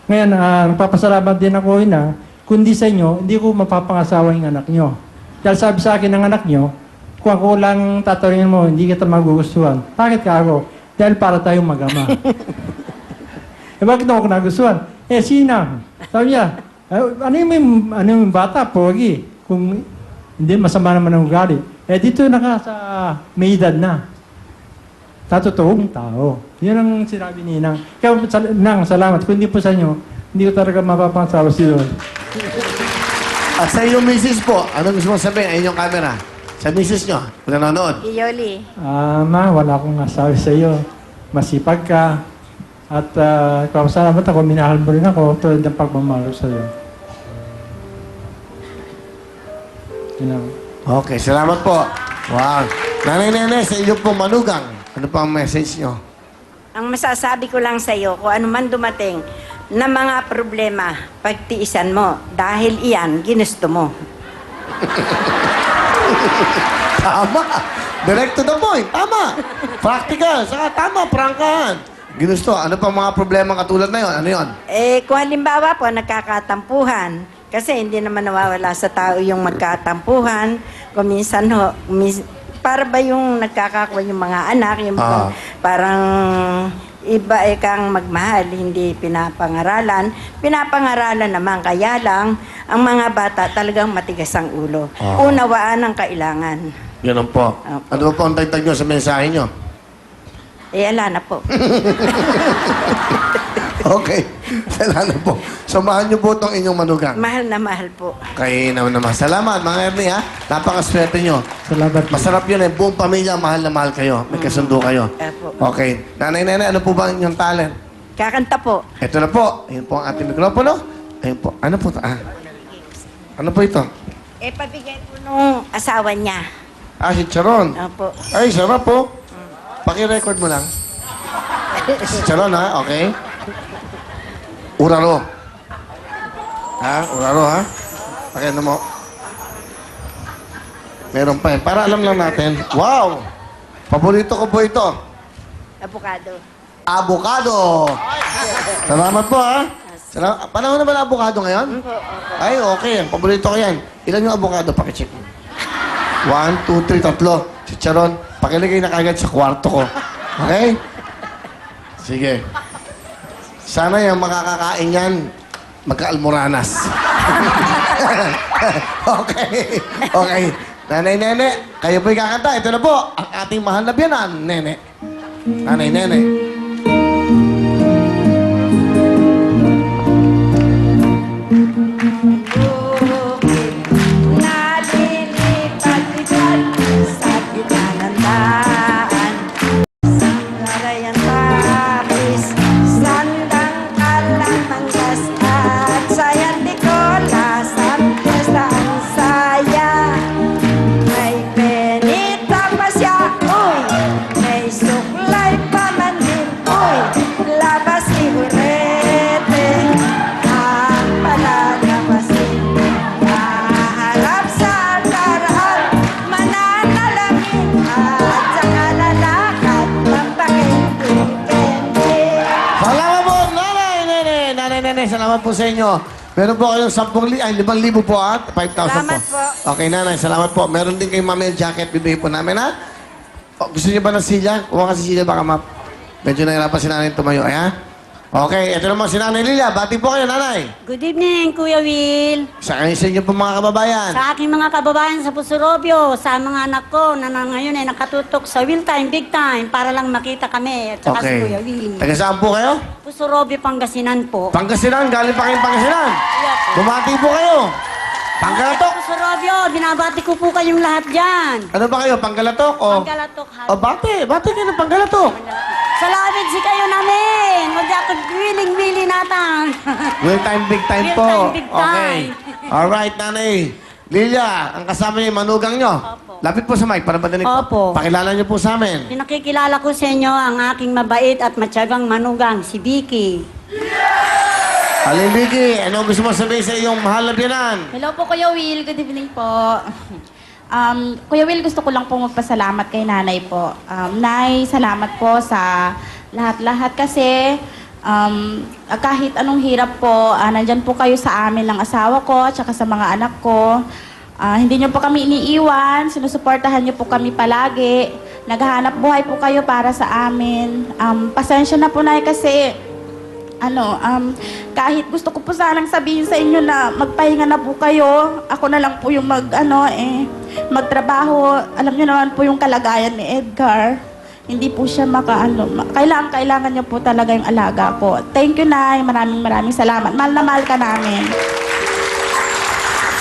Ngayon, nagpapasalamat din ako na, kundi sa inyo, hindi ko mapapangasawa yung anak nyo. Dahil sabi sa akin ng anak nyo, kung ako lang tatanungin mo, hindi kita magugustuhan. Bakit ka ako? Dahil para tayong mag-ama. Bakit ako nagustuhan? Sinang. Sabi niya, ano yung bata, pogi? Kung hindi, masama naman ang ugali. Dito sa may edad na. Tatotoong tao. Yun ang sinabi ni Nang. Kaya, Nang, salamat. Kung hindi po sa inyo, hindi ko talaga mapapangasawa si Lord. At sa inyong misis po, anong gusto mong sabihin? Ay inyong camera. Sa misis nyo, kung nanonood. Iyoli. Ma, wala akong masabi sa iyo. Masipag ka. At salamat ako, minahal mo rin ako tulad ng pagmamahal sa iyo. Yun lang. Okay, salamat po. Wow. Nanay Nene, sa inyong pong manugang, ano pa ang message nyo? Ang masasabi ko lang sa iyo, kung ano man dumating na mga problema, pagtiisan mo. Dahil iyan, ginusto mo. Tama. Direct to the point. Tama. Practical. Saka tama, prangkahan. Ginusto. Ano pa mga problema katulad na yon? Ano yon? Kung halimbawa po, nagkakatampuhan, Kasi hindi naman nawawala sa tao yung magkatampuhan. Kuminsan ho, para ba yung nagkakakuha yung mga anak, yung parang iba kang magmahal, hindi pinapangaralan. Pinapangaralan naman, kaya lang, ang mga bata talagang matigas ang ulo. Unawaan ang kailangan. Ganun po. Opo. Ano po ang dagdag nyo sa mensahe nyo? Ala na po. Okay. Salamat po. Samahan niyo po itong inyong manugang. Mahal na mahal po. Kaya naman. Salamat, mga Ernie, ha? Napakaswerte nyo. Salamat po. Masarap yun, eh. Buong pamilya, mahal na mahal kayo. May kasundo kayo. Opo. Okay. Nanay, ano po ba ang inyong talent? Kakanta po. Ito na po. Ayun po ang ating mikropono. Ayun po. Ano po ito? Ano po ito? Pabigay po nung asawa niya. Si Charon. Opo. Ay, sarap po. Paki-record mo lang. Si Charon, ha? Okay. Uraro. Uraro, ha? Pakino mo. Meron pa yan. Para alam lang natin. Wow! Paborito ko po ito. Avocado. Avocado! Salamat po, ha? Panahon na ba na avocado ngayon? Ay, okay. Paborito ko yan. Ilan yung avocado? Pakicheck mo. 1, 2, 3, 3. Si Charon, pakilagay na kagad sa kwarto ko. Okay? Sige. Sana yung makakakain yan, magka-almoranas. Okay. Okay. Nanay, Nene, kayo po'y kakanta. Ito na po, ang ating mahal na biyanan, Nene. Nanay, Nene. Nalilipad-lipad sa gitna ng daan. Sanglaray ang tapis, sandang kalang manggas at sayang di ko lasang piyesta ang saya. May penita pa siya, uy, may suklay pa man din, uy, labas si Hurete, ang palalabasin. Haharap sa altaraan, mananalangin at saka lalakad ng pakindi-kendi. Salamat po, Nanay, Nene. Nanay, Nene, salamat po sa inyo. Meron po kayong 5,000 po, ha? 5,000 Salamat po. Okay, Nanay, salamat po. Meron din kayong mamel jacket, bibigay po namin, ha? Gusto niyo ba ng silya? Kuha ka si silya, baka medyo nahirapan si Nanay tumayo, ha? Okay, ito naman si Nanay Lilia. Bati po kayo, Nanay. Good evening, Kuya Will. Sa inyo po mga kababayan. Sa aking mga kababayan sa Pusurobio, sa mga anak ko na ngayon ay nakatutok sa Will Time, Big Time, para lang makita kami at saka si Okay. Kuya Will. Taga saan po kayo? Pusurobio, Pangasinan po. Pangasinan, galing pa kayong Pangasinan. Bumati po kayo. Panggalatok. Pusurobio, binabati ko po kayong lahat dyan. Ano ba kayo? Panggalatok o? Pangkalatok, ha? O, bati. Bati kayo ng panggalatok. Salamat si kayo namin. Magdakag willing-willing natang. Will time, big time Will po. time, big time. Okay. Alright, Nanay. Lilia, ang kasama niyo, yung manugang niyo. Opo. Lapit po sa mic para madaling Opo. Pakilala niyo po sa amin. Pinakikilala ko sa inyo ang aking mabait at matyagang manugang, si Vicky. Aling Vicky, ano gusto mo sabihin sa iyong mahal na biyanan? Hello po, Kuya Will. Good evening po. Kuya Will, gusto ko lang po magpasalamat kay nanay po. Nay, salamat po sa lahat-lahat kasi kahit anong hirap po, nandyan po kayo sa amin ng asawa ko at saka sa mga anak ko. Hindi niyo po kami iniiwan, sinusuportahan niyo po kami palagi. Naghahanap buhay po kayo para sa amin. Pasensya na po, Nay, kasi kahit gusto ko po sanang sabihin sa inyo na magpahinga na po kayo, ako na lang po yung magtrabaho. Alam niyo naman po yung kalagayan ni Edgar. Hindi po siya kailangan niya po talaga yung alaga ko. Thank you, Nay. Maraming salamat. Mahal na mahal ka namin.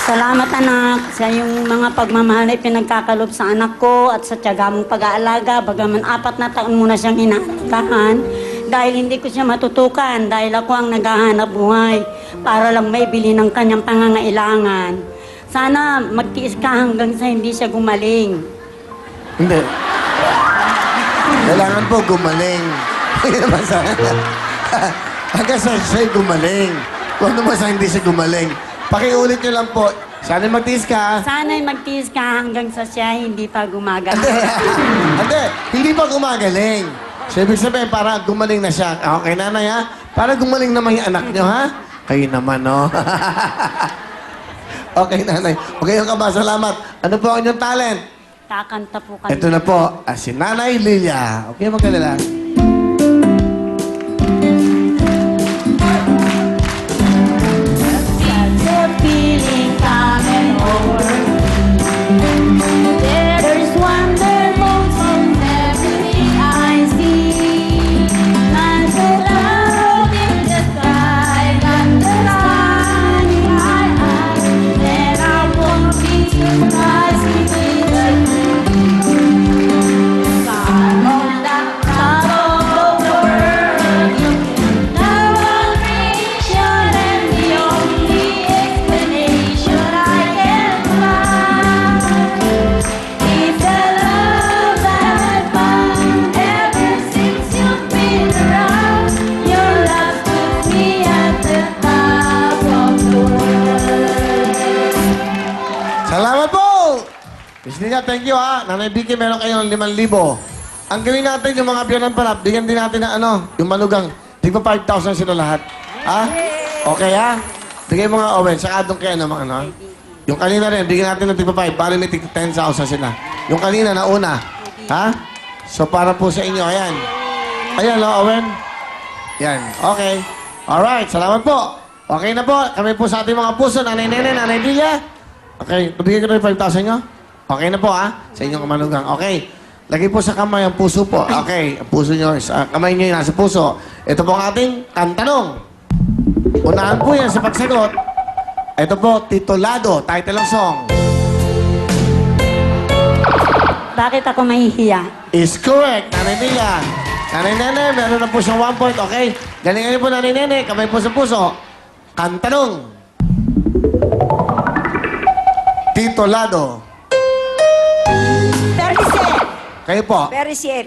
Salamat anak sa yung mga pagmamahal na pinagkakalob sa anak ko at sa tiyaga mong pag-aalaga. Bagaman 4 na taon mo na siyang inaalagaan dahil hindi ko siya matutukan dahil ako ang naghahanap buhay para lang maibili ng kanyang pangangailangan. Sana magtiis ka hanggang sa hindi siya gumaling. Hindi. Kailangan po gumaling. Hindi naman sa... Hanggang sa siya'y gumaling. Kung naman sa hindi siya gumaling. Pakiulit niyo lang po. Sana magtiis ka. Sana'y magtiis ka hanggang sa siya hindi pa gumagaling. Hindi. Hindi pa gumagaling. So, ibig sabihin, para gumaling na siya. Okay, Nanay, ha? Para gumaling naman yung anak niyo, ha? Kayo naman, no? Okay, nanay. Okay yung kaba. Salamat. Ano po ang inyong talent? Kakanta po kami. Ito na po, si Nanay Lilia. Okay, magkalala. The feeling coming over. There's wonderful in everything I see. There's a love in the sky, got the sun in my eyes, and I won't be surprised if it's a God on the top of the world. Now I'm creation, and the only explanation I can find is the love that I found ever since you've been around. Your love puts me at the top of the world. Salamat po! Miss Lilia, thank you ha. Nanay Vicky, meron kayong 5,000. Ang gawin natin yung mga biyanan pala, bigyan din natin ng yung manugang. Tigpa 5,000 sila lahat. Ha? Okay ha? Bigay mo nga, Owen, saka doon kayo naman, Yung kanina rin, bigyan natin ng tigpa 5. Bali may tigpa 10,000 sila. Yung kanina, nauna. Ha? So, para po sa inyo, ayan. Ayan, Owen. Yan, okay. Alright, salamat po. Okay na po. Kami po sa ating mga puso, Nanay Nene, Nanay Lilia. Okay, pabigyan ko na yung 5,000 nyo. Okay na po, sa inyong kamanugang. Okay. Lagi po sa kamay ang puso po. Okay, ang puso nyo, kamay nyo yung nasa puso. Ito po ang ating kantanong. Unahan po yan sa pagsagot. Ito po, Titulado, title ng song. Bakit ako mahihiya? Is correct, Nanay Lilia. Nanay Nene, meron na po siyang 1 point. Okay, galingan niyo po, Nanay Nene. Kamay po sa puso. Kantanong. Titulado. Perisier. Kayo po. Perisier.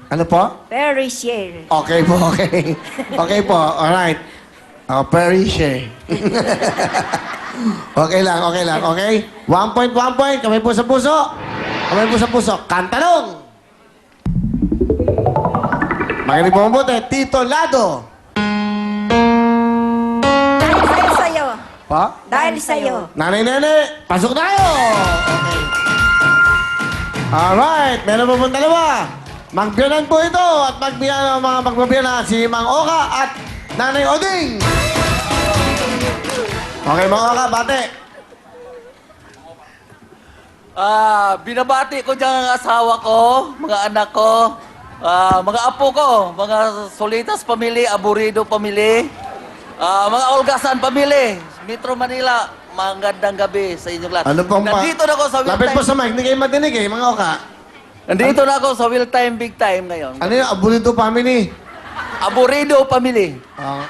Ano po? Perisier. Okay po, okay. Okay po, alright. Perry share. Okay lang, okay? 1 point, 1 point. Kamay po sa puso. Kamay po sa puso. Kantanong. Makinig po mabuti. Titulado. Dahil sa'yo. Pa? Dahil sa'yo. Nanay Nene, pasok na kayo! Okay. Alright, meron po pong dalawa. Magbiyanan po ito at magbiyanan ang mga magbabiyanan si Mang Oka at Nanay Oding. Okay, Mang Oka, bate. Binabati ko dyan ang asawa ko, mga anak ko, mga apo ko, mga Solitas pamili, Aburido pamili, mga Olgasan pamili, Metro Manila, magandang gabi sa inyong lahat. Ano pong Nandito na ako sa Will Lapit po Time. sa mic, hindi kayo madinig eh, Mang Oka. Nandito na ako sa Will Time, Big Time ngayon. Ano yung Abulito family? Aburido pamili.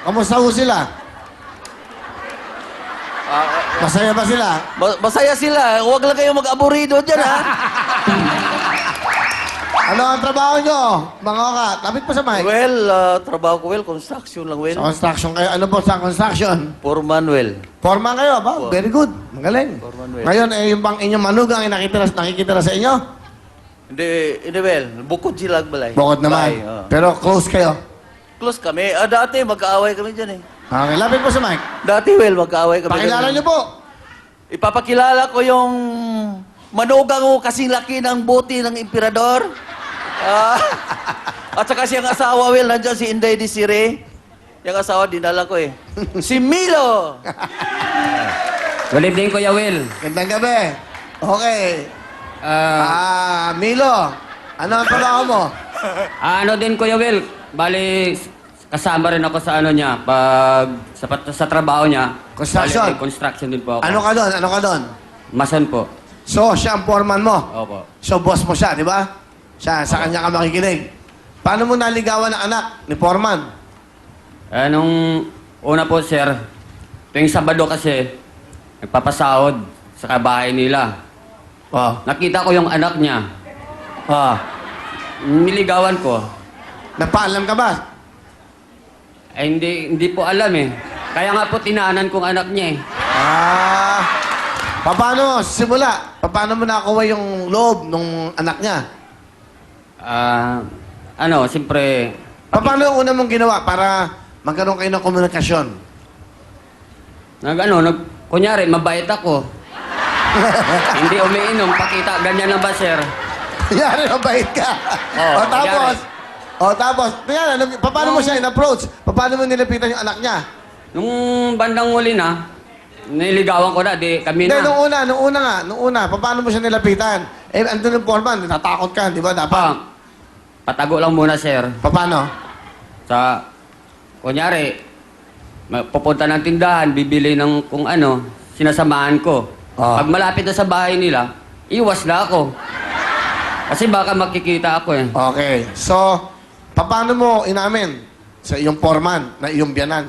Kamusta ho sila? Masaya ba sila? Masaya sila. Huwag lang kayong mag-aburido dyan, ha? Ano ang trabaho nyo, Mang Oka? Lapit po sa mic. Well, trabaho ko, construction lang, Sa construction kayo. Ano po sa construction? Foreman, Forma kayo, ba? Very good. Magaling. Foreman, Ngayon, yung bang inyong manugang ay nakikita na sa inyo? Hindi, bukod sila balay. Bukod naman. Bye, Pero close kayo. Close kami. Dati, magkaaway kami dyan eh. Okay, lapit po sa mic. Dati, magkaaway kami. Pakilala niyo po. Ipapakilala ko yung manugang ko kasing laki ng buti ng emperador. At saka siyang asawa, nandiyan si Inday Desiree. Yung asawa, dinala ko eh. Si Milo! Good evening, Kuya Will. Gandang gabi. Okay. Milo, ano ang trabaho mo? Ano din, Kuya Will? Bali, kasama rin ako sa ano niya, pag sa trabaho niya. Construction? Bali, construction din po ako. Ano ka doon? Mason po. So, siya ang foreman mo? Opo. So, boss mo siya, di ba? Siya, sa kanya ka makikinig. Paano mo naligawan ng anak ni foreman? Nung una po, sir, tuwing Sabado kasi, nagpapasahod sa kabahay nila. Oh. Nakita ko yung anak niya. Niligawan ko. Napaalam ka ba? Hindi po alam eh. Kaya nga po tinahanan kong anak niya eh. Paano simula? Paano mo nakuha yung loob ng anak niya? Siyempre, Paano yung una mong ginawa para magkaroon kayo ng komunikasyon? kunyari, mabait ako. Hindi umiinom, pakita, ganyan lang ba, sir? Yari, mabait ka. Oo, Tapos, yan, paano mo siya in-approach? Paano mo nilapitan yung anak niya? Nung bandang huli na, niligawan ko na, di kami Hindi, na. nung una, paano mo siya nilapitan? Eh, andun yung foreman, natatakot ka, di ba? Dapat. Patago lang muna, sir. Paano? Sa, kunyari, pupunta ng tindahan, bibili ng kung ano, sinasamahan ko. Pag malapit na sa bahay nila, iwas na ako. Kasi baka makikita ako eh. Okay. So, paano mo inamin sa iyong foreman na iyong biyanan?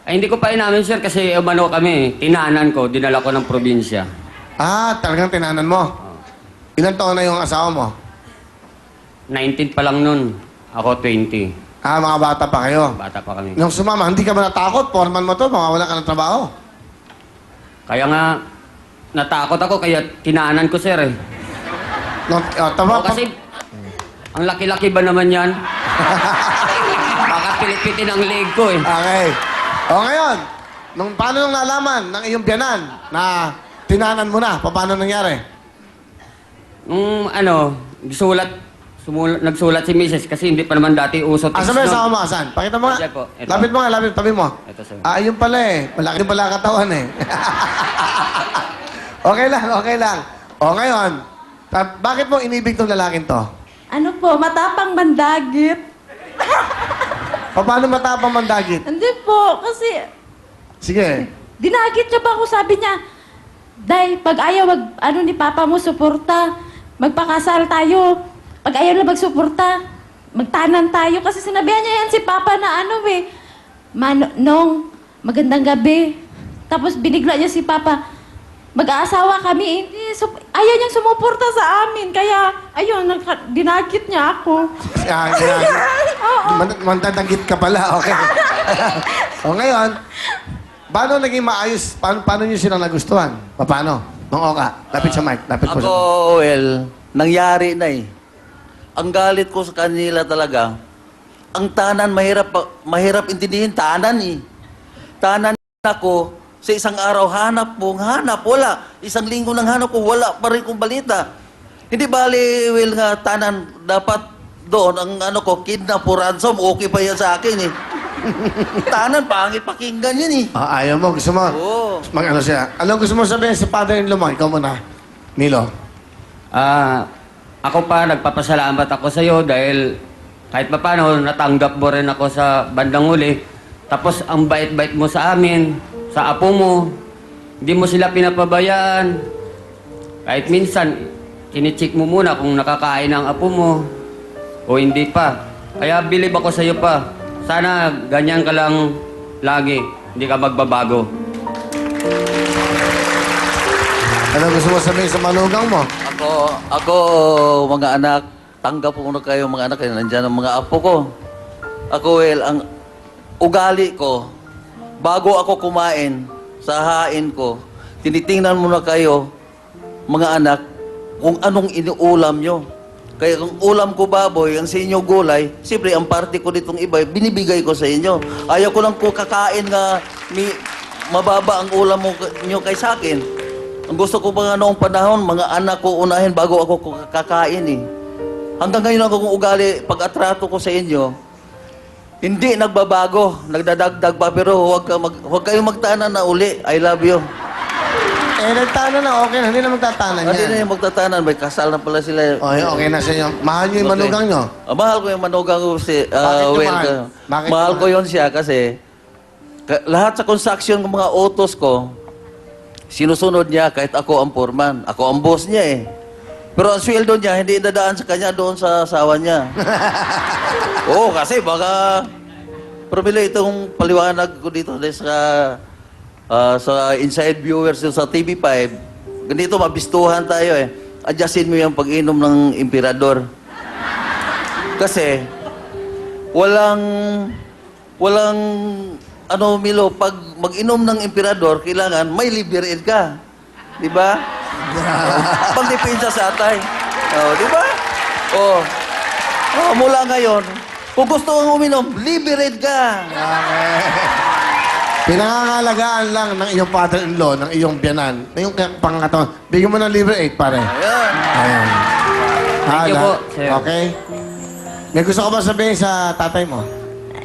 Ay, hindi ko pa inamin, sir, kasi umano kami, tinanan ko, dinala ko ng probinsya. Ah, talagang tinanan mo? Ilan taon na yung asawa mo? 19 pa lang nun. Ako 20. Ah, mga bata pa kayo. Bata pa kami. Nung sumama, hindi ka ba natakot? Foreman mo to, mawawala ka ng trabaho. Kaya nga, natakot ako, kaya tinanan ko, sir eh. Tama, O, kasi, ang laki-laki ba naman yan? Baka pilipitin ang leg ko eh. Okay. O ngayon, paano nung nalaman ng iyong biyanan na tinanan mo na? Paano nangyari? Nung ano, nagsulat si Mrs. kasi hindi pa naman dati uso. Asan ba yung asawa mo? Asan? Pakita mo nga. Ayan po, ito. Lapit mo nga, tabi mo. Ito, sir. Ah, yun pala eh. Malaki pala katawan eh. Okay lang. O ngayon, bakit mo inibig tong lalaking to? Ano po, matapang mandagit. Paano matapang mandagit? Hindi po, kasi Sige. dinagit niya ba ako, sabi niya, Day, pag ayaw ni Papa mo suporta, magpakasal tayo. Pag ayaw na magsuporta, magtanan tayo. Kasi sinabihan niya yan si Papa na Nong, magandang gabi. Tapos binigla niya si Papa, mag-aasawa kami. Hindi, ayaw niyang sumuporta sa amin. Kaya, ayun, dinagit niya ako. Mandadagit ka pala, okay. O ngayon, paano naging maayos? Paano niyo silang nagustuhan? Paano? Mang Oka, lapit sa mic. Lapit po Ako, sa well, nangyari na eh. Ang galit ko sa kanila talaga, ang tanan, mahirap intindihin, tanan eh. Tanan ako, sa isang araw, hanap, wala. Isang linggo nang hanap ko, wala pa rin kong balita. Hindi bali, well nga, tanan, dapat doon, ang kidnap o ransom, okay pa yan sa akin eh. Tanan, pangit pakinggan yun eh. ayaw mo, gusto mo? Oo. Mag-ano siya. Anong gusto mo sabihin sa father-in-law mo? Ikaw muna. Milo. Ako pa, nagpapasalamat ako sa iyo dahil kahit pa paano, natanggap mo rin ako sa bandang huli. Tapos, ang bait-bait mo sa amin, sa apo mo, hindi mo sila pinapabayaan. Kahit minsan, kinicheck mo muna kung nakakain ang apo mo o hindi pa. Kaya bilib ako sa iyo pa. Sana ganyan ka lang lagi, hindi ka magbabago. Ano gusto mo sabihin sa manugang mo? Ako, mga anak, tanggap ko na kayo, mga anak, nandiyan ang mga apo ko. Ako, well, ang ugali ko, bago ako kumain sa hain ko, tinitingnan mo na kayo, mga anak, kung anong iniulam nyo. Kaya kung ulam ko baboy, ang sa inyo gulay, siyempre, ang party ko ditong iba, binibigay ko sa inyo. Ayaw ko lang ko kakain nga mababa ang ulam nyo kay sa akin. Ang gusto ko pa nga noong panahon, mga anak ko unahin bago ako kakain eh. Hanggang ngayon ako kung ugali, pag-atrato ko sa inyo, hindi nagbabago, nagdadagdag pa, pero huwag kayong magtanan na uli. I love you. Nagtanan na, okay na. Hindi na magtatanan yan. Hindi na yung magtatanan, may kasal na pala sila. Okay na sa inyo. Mahal niyo yung manugang nyo? Mahal ko yung manugang ko si Bakit yung Will. mahal? Bakit Mahal yung ko yun siya kasi lahat sa construction ng mga autos ko, sinusunod niya kahit ako ang foreman. Ako ang boss niya eh. Pero ang sweldo niya, hindi dadaan sa kanya doon sa asawa niya. Oo, kasi baka probably itong paliwanag ko dito sa inside viewers sa TV5, ganito mabistuhan tayo eh. Adjustin mo yung pag-inom ng emperador. Kasi, walang, Milo, pag mag-inom ng emperador, kailangan may liberate ka. Di ba? Pang-depensa sa atay. Di ba? Mula ngayon, kung gusto kang uminom, liberate ka. Pinangangalagaan lang ng iyong father-in-law, ng iyong biyanan, ng iyong pangatawan. Bigyan mo ng libre 8, pare. Ayun. Ayan. Thank you po, sir. Okay? May gusto ko ba sabihin sa tatay mo?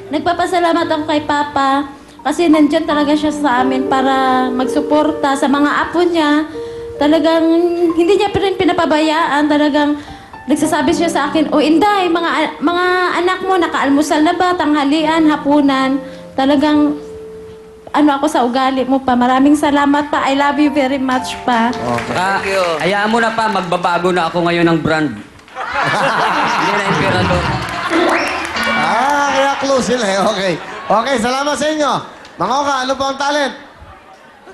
Nagpapasalamat ako kay Papa kasi nandyan talaga siya sa amin para magsuporta sa mga apo niya. Talagang hindi niya pa rin pinapabayaan. Talagang nagsasabi siya sa akin, "O Inday, mga anak mo, nakaalmusal na ba? Tanghalian, hapunan." Talagang ano ako sa ugali mo pa. Maraming salamat pa. I love you very much pa. Saka, Thank you. hayaan mo na pa, magbabago na ako ngayon ng brand. Hindi na emperador. Kaya close sila eh. Okay. Okay, salamat sa inyo. Mga Oka, ano po ang talent?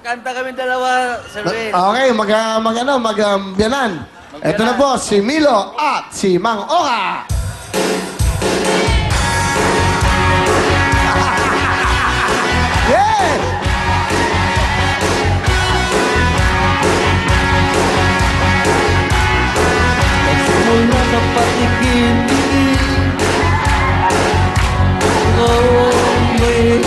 Kanta kami dalawa, Sir Will. Okay, biyanan. Ito na po, si Milo at si Mang Oka. Yeah! Mula sa patigil, may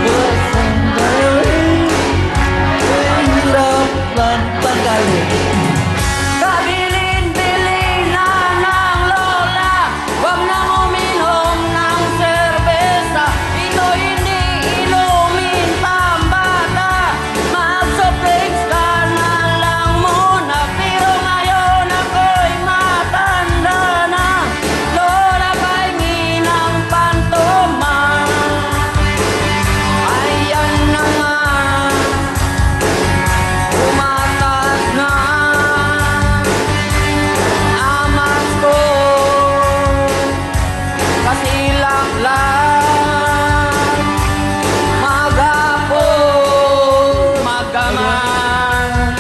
kasandali, hirap ng tanggalin. Kabilin-bilin na ng lola, wag nang uminom ng serbesa. Ito hindi inumin pambata, mag-softex ka na lang muna. Pero ngayon ako'y matanda na, lola pa'y ng pantoma. Ayan na nga, umataas na amas ko, kasilak lang, magapo, magaman.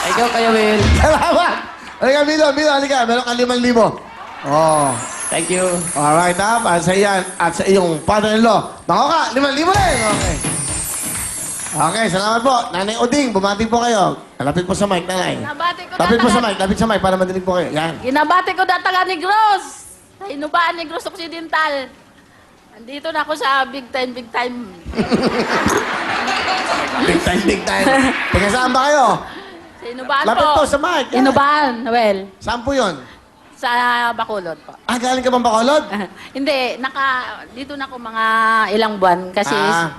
Ikaw kayo, Will. Salamat! Halika, Milo, halika. Meron ka 5,000. Oh. Thank you. Alright, at sa iyan, at sa iyong father-in-law. Mga Oka, 5,000 rin. Okay. Okay, salamat po. Nanay Oding, bumati po kayo. Lapit po sa mic, nanay. Nabati ko Lapit po sa mic, lapit sa mic para madinig po kayo. Yan. Ginabati ko na taga Negros. Sa Inubaan Negros Occidental. Andito na ako sa big time, big time. Big time, big time. Teka, saan ba kayo? Sa Inubaan Lapit po. po sa mic. Yan. Inubaan, Noel. Saan po yun? Sa Bacolod po. Galing ka bang Bacolod? Hindi, dito na ako mga ilang buwan kasi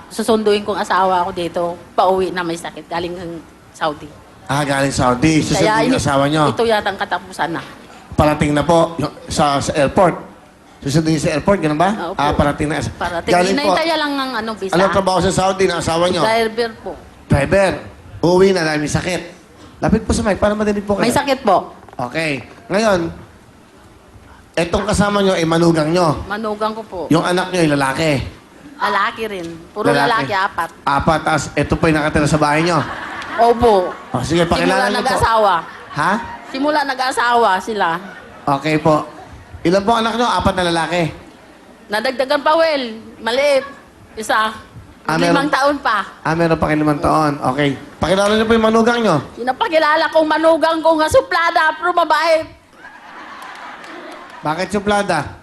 susunduin kong asawa ko dito. Pauwi na may sakit. Galing ng Saudi. Galing Saudi. Susundin yung asawa nyo. Ito yata ang katapusan na. Parating na po sa airport. Susundin sa airport, ganun ba? Opo. Parating na. Para Galing po. Inaintaya lang ng visa. Anong trabaho sa Saudi ng asawa nyo? Driver po. Driver. Uwi na dahil may sakit. Lapit po sa mic para madinig po kayo. May sakit po. Okay. Ngayon, etong kasama nyo ay manugang nyo. Manugang ko po. Yung anak nyo ay lalaki. Lalaki rin. Puro lalaki, 4. Apat, tas ito po yung nakatira sa bahay nyo. Opo. Sige, pakilala Simula nyo po. nag-asawa. Ha? Simula nag-asawa sila. Okay po. Ilan po anak nyo? 4 na lalaki. Nadagdagan pa, Wel. Maliit. Isa. 5 meron- taon pa. Meron pa kayo 5 taon. Okay. Pakilala nyo po yung manugang nyo. Sinapakilala kong manugang ko nga suplada, pero mabait. Bakit suplada?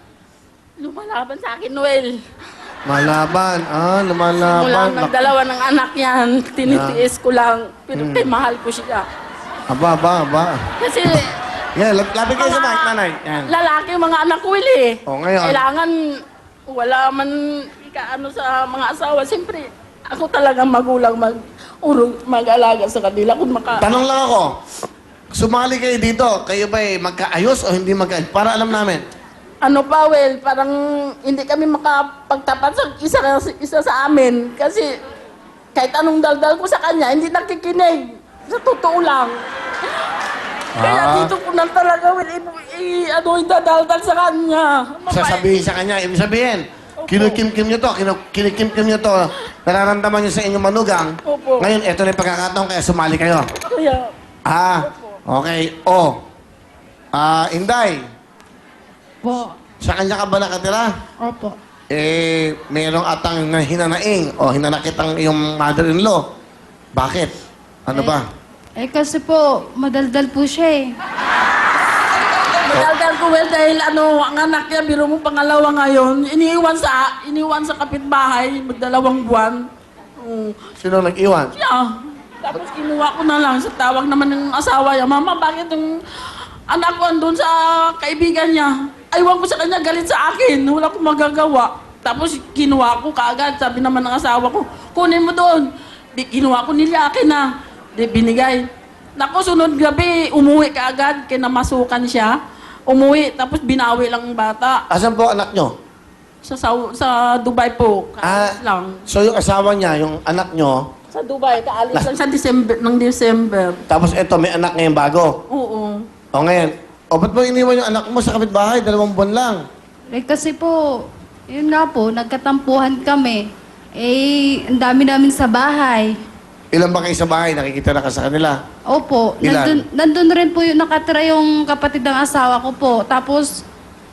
Lumalaban sa akin, Noel. Malaban. Mula Lumalaban. ng dalawa ng anak yan, tinitiis ko lang. Pero kay mahal ko siya. Aba. Kasi Yan, lapit kayo sa mic, nanay. Yan. lalaki yung mga anak ko, Will, eh. Ngayon. Kailangan wala man ikaano sa mga asawa. Siyempre, ako talagang magulang mag-alaga sa kanila. Kung Tanong lang ako. Sumali kayo dito. Kayo ba magkaayos o hindi magkaayos? Para alam namin. Ano pa, Will, parang hindi kami makapagtapat sa isa sa amin. Kasi kahit anong daldal ko sa kanya, hindi nakikinig. Sa totoo lang. Kaya dito ko na talaga, Will, idadaldal sa kanya. Sasabihin sa kanya. Ibig sabihin, kinikimkim nyo to. Kinikimkim nyo to. Nararamdaman nyo sa inyong manugang. Opo. Ngayon, eto na yung pagkakataon kaya sumali kayo. Kaya, Okay. Inday. Po. Sa kanya ka ba nakatira? Opo. Mayroong atang hinanaing o hinanakit ang iyong mother-in-law. Bakit? Ano ba? kasi po, madaldal po siya eh. Madaldal ko, well, dahil ang anak niya, biro mo pangalawa ngayon, iniwan sa kapitbahay, magdalawang buwan. Sino nag-iwan? Siya. Tapos kinuha ko na lang sa tawag naman ng asawa niya, Mama, bakit yung anak ko andun sa kaibigan niya? Aywan ko sa kanya, galit sa akin. Wala akong magagawa. Tapos kinuha ko kaagad, sabi naman ng asawa ko, kunin mo doon. Kinuha ko nila akin na. Di binigay. Naku, sunod gabi, umuwi kaagad, kinamasukan siya. Umuwi, tapos binawi lang ang bata. Asan po anak nyo? Sa Dubai po. Kaalis lang. So yung asawa niya, yung anak nyo, Sa Dubai, kaalis lang sa December. tapos eto, may anak ngayon bago. Oo. O ngayon, ba't mo iniwan yung anak mo sa kapitbahay? 2 buwan lang. Eh kasi po, yun nga po, nagkatampuhan kami. Eh, ang dami namin sa bahay. Ilan ba kayo sa bahay? Nakikita na ka sa kanila? Opo, Ilan? nandun rin po yung nakatira yung kapatid ng asawa ko po. Tapos,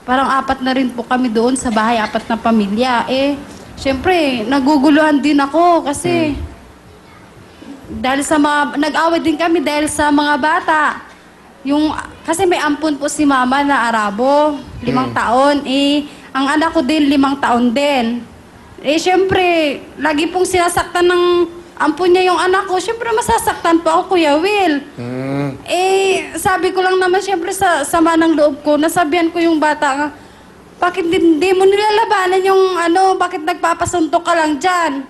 parang 4 na rin po kami doon sa bahay, 4 na pamilya. Eh, syempre, naguguluhan din ako kasi dahil sa mga, nag-away din kami dahil sa mga bata. Kasi may ampun po si mama na Arabo, 5 taon. Eh, ang anak ko din, 5 taon din. Eh, syempre, lagi pong sinasaktan ng ampun niya yung anak ko. Syempre, masasaktan po ako, Kuya Will. Eh, sabi ko lang naman, syempre, sa sama ng loob ko, nasabihan ko yung bata nga, bakit hindi mo nilalabanan yung bakit nagpapasuntok ka lang dyan?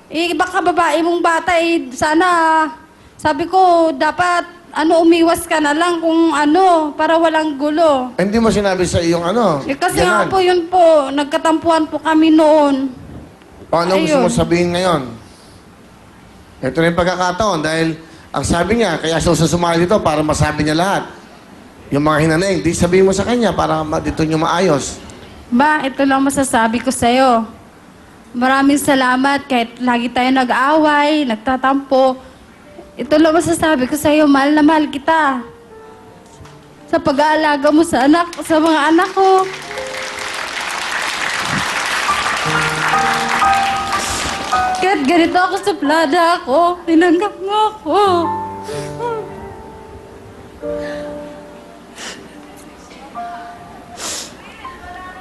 Eh, baka babae mong bata, eh, sana, sabi ko, dapat, umiwas ka na lang kung para walang gulo. Hindi mo sinabi sa iyong Eh, kasi nga po, yun po, nagkatampuhan po kami noon. Paano gusto mo Ayun. sabihin ngayon? Ito na yung pagkakataon dahil ang sabi niya, kaya siya sumali dito para masabi niya lahat. Yung mga hinaneng, di sabihin mo sa kanya para dito niyo maayos. Ba, ito lang masasabi ko sa'yo. Maraming salamat kahit lagi tayo nag-away, nagtatampo. Ito lang masasabi ko sa'yo, mahal na mahal kita. Sa pag-aalaga mo sa mga anak ko. Kahit ganito ako sa plada ako, tinanggap mo ako.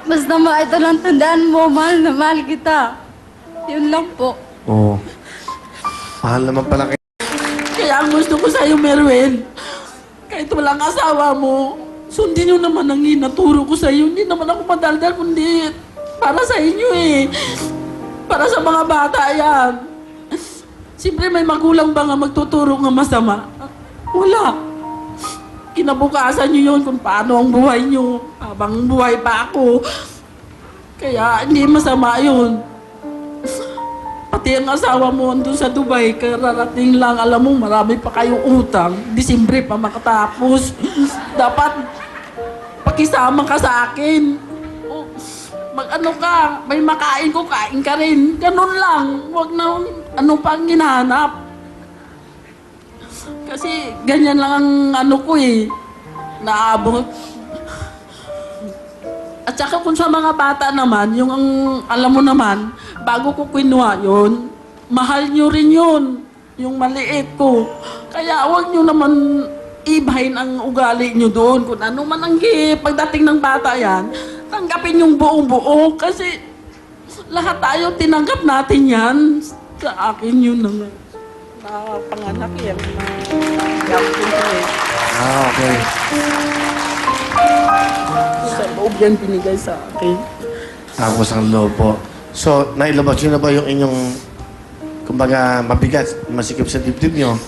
Basta ito lang tandaan mo, mahal na mahal kita. Yun lang po. Oo. Mahal naman pala kayo. Kaya ang gusto ko sa'yo, Merwin, kahit walang asawa mo, sundin nyo naman ang inaturo ko sa'yo. Hindi naman ako madaldal, kundi para sa inyo eh. Para sa mga bata yan. Siyempre may magulang ba nga magtuturo nga masama? Wala. Kinabukasan nyo yun kung paano ang buhay nyo habang buhay pa ako. Kaya hindi masama yun. Pati ang asawa mo andun sa Dubai, kararating lang, alam mo, marami pa kayong utang. Disimbre pa makatapos. Dapat pakisama ka sa akin. O, ka, may makain ko, kain ka rin. Ganun lang. Huwag na pang hinahanap. Kasi ganyan lang ang ko eh, naabot. At saka kung sa mga bata naman, yung alam mo naman, bago ko kinuha yun, mahal nyo rin yun, yung maliit ko. Kaya huwag nyo naman ibahin ang ugali nyo doon. Kung ano man ang pagdating ng bata yan, tanggapin yung buong-buo. Kasi lahat tayo tinanggap natin yan. Sa akin yun naman. Na panganak yan. Okay. Sa loob yan binigay sa akin. Tapos ang loob po. So, nailabas nyo na ba yung inyong, kumbaga, mabigat, masikip sa dibdib nyo?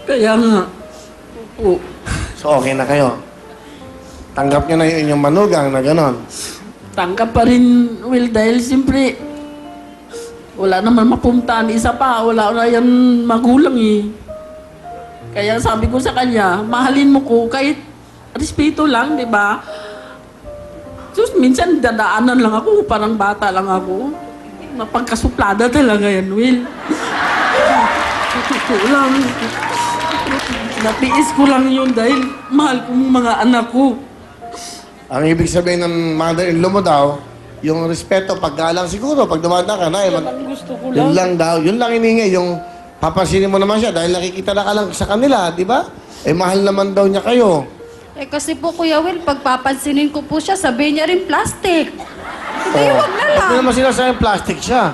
Kaya nga. Oo. So, okay na kayo? Tanggap nyo na yung inyong manugang na gano'n? Tanggap pa rin, Will, dahil siyempre, wala naman mapuntahan. Isa pa, wala na yan magulang eh. Kaya sabi ko sa kanya, mahalin mo ko kahit respeto lang, di ba? Sus, minsan dadaanan lang ako, parang bata lang ako. Napagkasuplada talaga yan, Will. Totoo lang. Natiis ko lang yun dahil mahal ko mga anak ko. Ang ibig sabihin ng mother-in-law mo daw, yung respeto, paggalang siguro, pag dumada ka na, Yan ang gusto ko yun lang. lang daw, yun lang hiningi, yung papansinin mo naman siya dahil nakikita na ka lang sa kanila, di ba? Eh, mahal naman daw niya kayo. Eh kasi po, Kuya Will, pagpapansinin ko po siya, sabihin niya rin plastic. Hindi, wag na lang. Hindi naman sinasayang plastic siya.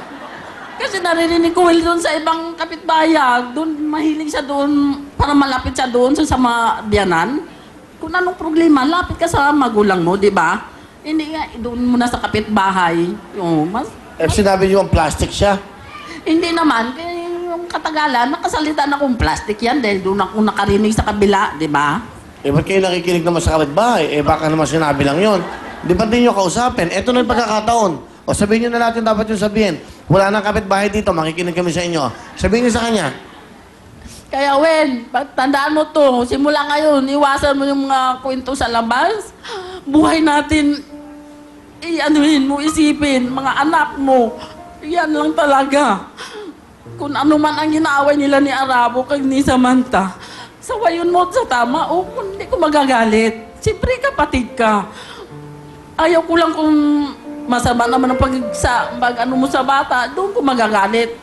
Kasi naririnig ko Will doon sa ibang kapitbahay, doon mahilig siya doon, para malapit siya doon sa mga biyanan. Kung anong problema, lapit ka sa magulang mo, di ba? Hindi nga, doon muna sa kapitbahay. Mas, Eh, sinabi niyo ang plastic siya. hindi naman, yung katagalan, nakasalita na kung plastic yan dahil doon ako nakarinig sa kabila, di ba? Eh, ba't kayo nakikinig naman sa kapitbahay? Eh, baka naman sinabi lang yun. Di ba din nyo kausapin? Ito na yung pagkakataon. O sabihin nyo na natin dapat yung sabihin. Wala nang kapitbahay dito, makikinig kami sa inyo. Sabihin nyo sa kanya. Kaya Wen, tandaan mo to, simula ngayon, iwasan mo yung mga kwento sa labas. Buhay natin, anuhin mo, isipin, mga anak mo. Yan lang talaga. Kung ano man ang ginaaway nila ni Arabo kay ni Samantha, sawayon mo sa tama, o hindi ko magagalit. Siyempre kapatid ka. Ayaw ko lang kung masama naman ang pag ano mo sa bata, doon ko magagalit.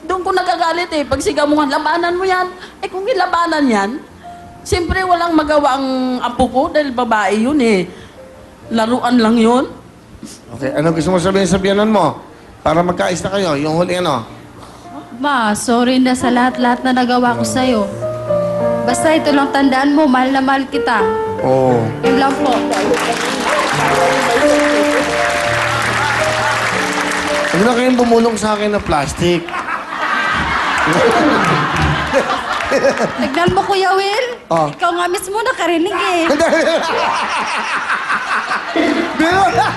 Doon ko nagagalit eh. Pag sigaw mo nga, labanan mo yan. Eh kung nilabanan yan, siyempre walang magawa ang apo ko dahil babae yun eh. Laruan lang yun. Okay, ano gusto mo sabihin sa biyanan mo? Para magkais na kayo, yung huli ano? Ma, sorry na sa lahat-lahat na nagawa ko sa'yo. Basta ito lang tandaan mo, mahal na mahal kita. Oo. Yun lang po. Huwag na kayong bumulong sa akin na plastic. Tignan mo, Kuya Will. Oh. Ikaw nga mismo nakarinig eh. Biro na!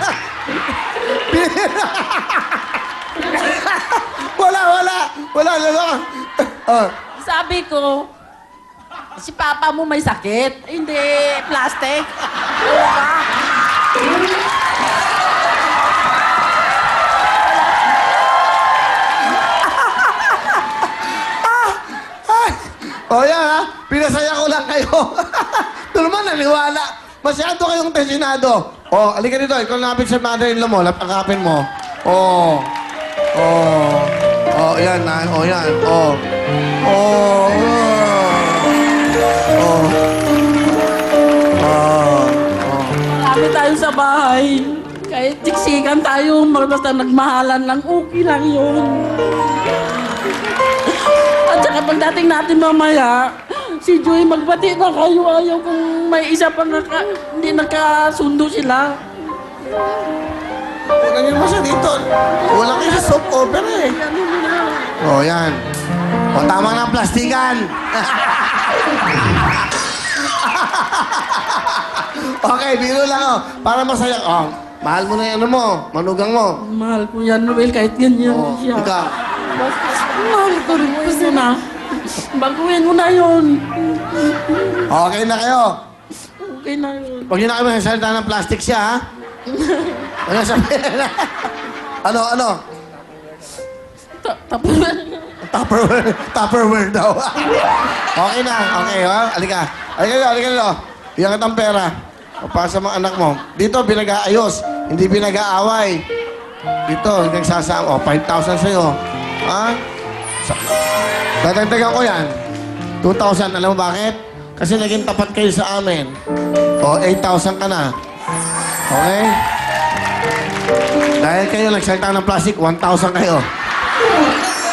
Wala, lalo. Oh. Sabi ko, si papa mo may sakit. Hindi, plastic. Oo ba? O yan ha, pinasaya ko lang kayo. Ito naman, naniwala. Masyado kayong tensionado. O, alika dito, ikaw lapit sa mother-in-law mo, lapakapin mo. O, yan ha, o yan, Marami tayo sa bahay. Kahit siksikan tayo, basta nagmahalan lang, okay lang yun. At saka pagdating natin mamaya, si Joy magbati na kayo. Ayaw kung may isa pang hindi nakasundo sila. Huwag nyo naman siya dito. Wala kayo sa soap opera eh. O, yan. O, tama na ang plastikan. Okay, biro lang o. Para masaya. O, mahal mo na yung ano mo, manugang mo. Mahal ko yan, Noel, kahit ganyan O, siya. ikaw. Mahal ko rin po na. Baguhin mo na yun. Okay na kayo. Okay na yun. Huwag nyo na kayo magsalita ng plastic siya, ha? Ano sabihin? Ano? Tupperware daw. Okay na. Okay, ha? Alika. Alika dito. Bigyan kitang pera. O, para sa mga anak mo. Dito, pinag-aayos. Hindi pinag-aaway. Dito, nagsasama. O, 5,000 sa'yo. Ha? Dadagdagan ko yan. 2,000. Alam mo bakit? Kasi naging tapat kayo sa amin. O, 8,000 ka na. Okay? Dahil kayo nagsalita ng plastic, 1,000 kayo.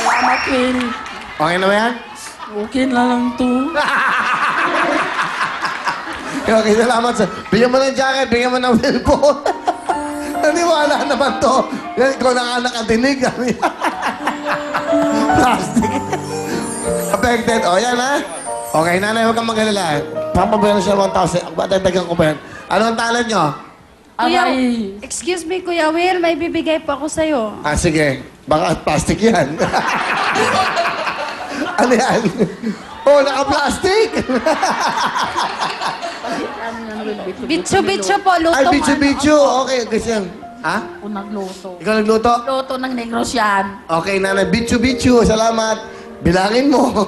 Salamat, Will. Okay na ba yan? Okay na lang to. Okay, salamat sa... Bigyan mo ng jacket, bigyan mo ng wheelbone. Naniwala naman to. Yan, ikaw na nga nakadinig. Plastic. Affected. O, yan ha? Okay, nanay, huwag kang mag-alala. Papabayan siya 1,000. Dagdagan ko pa yan. Ano ang talent nyo? Kuya, Aray. excuse me, Kuya Will, may bibigay po ako sa'yo. Ah, sige. Baka plastic yan. Ano yan? Oh, naka-plastic! Bitso-bitso po, luto Ay, mo. bicho-bicho. Okay, gusto yan. Ha? Ako nagluto. Ikaw nagluto? Luto ng negros yan. Okay, nanay. Bicho-bicho. Salamat. Bilangin mo.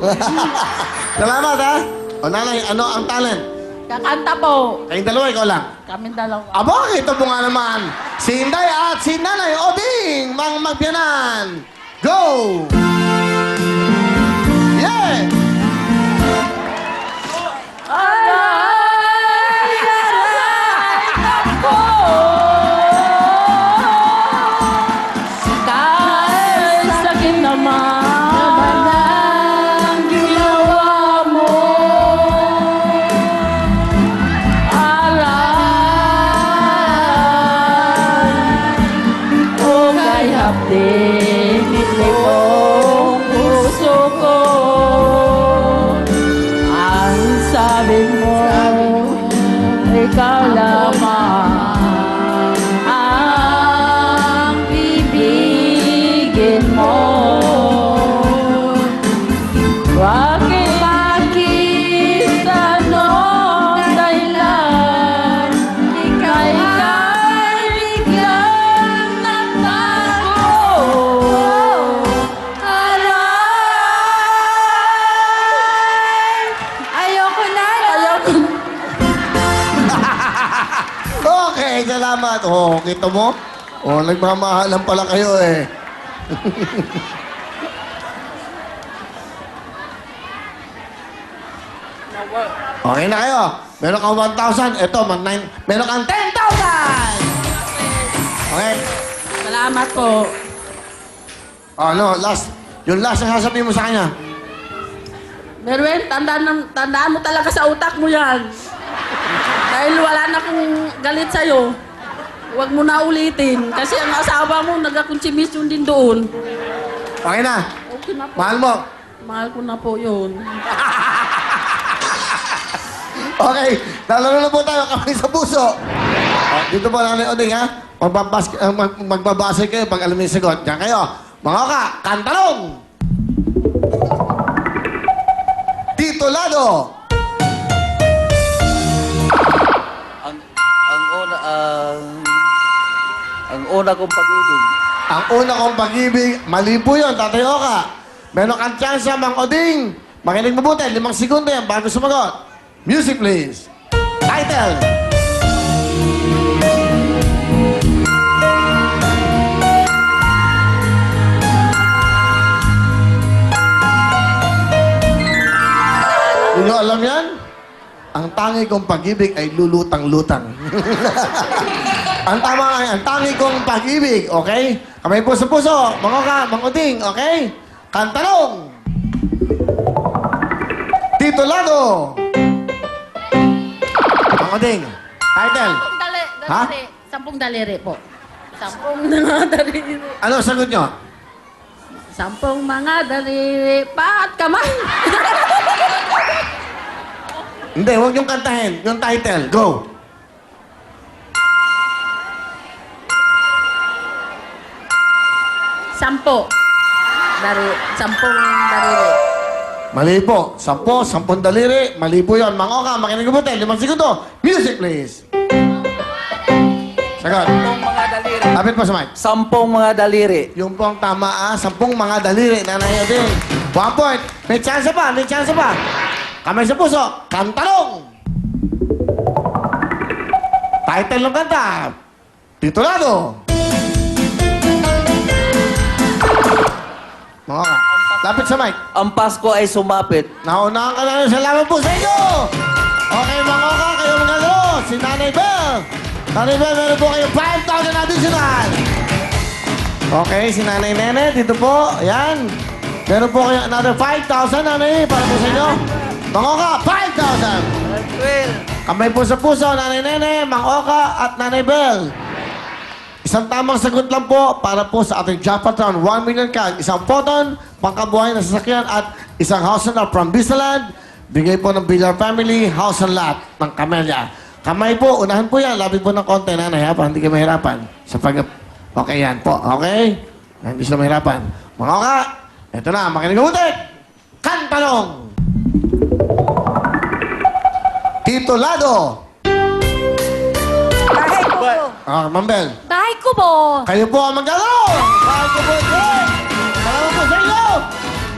Salamat, ha? O, nanay, ano ang talent? Kakanta po. Kayong dalawa, ikaw lang. Kami dalawa. Aba, ito po nga naman. Si Inday at si Nanay Obing, mga magbiyanan. Go! Yeah! Ay, tingin mo. Bakit anong dahilan ika'y biglang nagbago? Aray! Ayoko na. Okay, salamat. Oh, kita mo? Oh, nagmamahalan pala kayo eh. Okay na kayo. Meron kang 1,000. Ito, meron kang 10,000! Okay. Salamat po. Ano, last. Yung last na sasabihin mo sa kanya. Merwin, tandaan mo talaga sa utak mo yan. Dahil wala na akong galit sa'yo. Huwag mo na ulitin. Kasi ang asawa mo, nagkakonsumisyon din doon. Okay na. Okay na po. Mahal mo. Mahal ko na po yun. Okay, lalaro na po tayo kami sa puso. Dito po, Nanay Oding, ha? Magbabase kayo pag alam niyo yung sagot. Diyan kayo. Mga ka, kantalong! Titulado! Ang una kong pag-ibig. Ang una kong pag-ibig, mali po yun, Tatay Oka. Meron kang tsansa, Mang Oding. Makinig mabuti, 5 segundo yan bago sumagot. Music, please. Title. Hindi nyo alam yan? Ang tangi kong pag-ibig ay lulutang-lutang. Ang tama ay ang tangi kong pag-ibig, okay? Kamay po sa puso, Mang Oding, okay? Kantalong! Titulado! Mang Oding, title. Ha? Sampung daliri po. Sampung mga daliri. Ano sagot nyo? Sampung mga daliri. Paat kamay. Hindi, huwag yung kantahin. Yung title. Go! Sampung daliri. Mali po. 10 daliri. Mali po yun. Mang Oka, makinig mabuti. 5 segundo. Music, please. Sagot. 10 mga daliri. Lapit po sa mic. 10 mga daliri. Yung pong tama, 10 mga daliri. Nanay Oding. 1 point. May chance pa. Kamay sa puso. Kantalong! Title ng kanta. Titulado. Mga ka. Lapit sa mic. Ang Pasko ay sumapit. Naunahan ka na rin. Salamat po sa inyo. Okay, mga ka. Kayo mga laro. Si Nanay Bell. Nanay Bell, meron po kayo 5,000 additional. Okay, si Nanay Nene. Dito po. Ayan. Meron po kayo another 5,000, Nanay. Para po sa inyo. Mga ka, 5,000. Kamay po sa puso, Nanay Nene, Mang Oka at Nanay Bell. Isang tamang sagot lang po para po sa ating jackpot round. 1 million cash, isang photon, pangkabuhay na sasakyan at isang house and lot from Bisaland. Bigay po ng Villar Family, house and lot ng Camellia. Kamay po, unahan po yan. Lapit po ng konti, Nanay, ha? Para hindi kayo mahirapan. Sa pag... Okay yan po, okay? Hindi sila mahirapan. Mga Oka, eto na, makinig mabuti. Kantalong! Titulado! Bahay ko po. Mambel. Bahay ko po. Kayo po ang maglalaro! Bahay ko po ito! Salamat po sa inyo!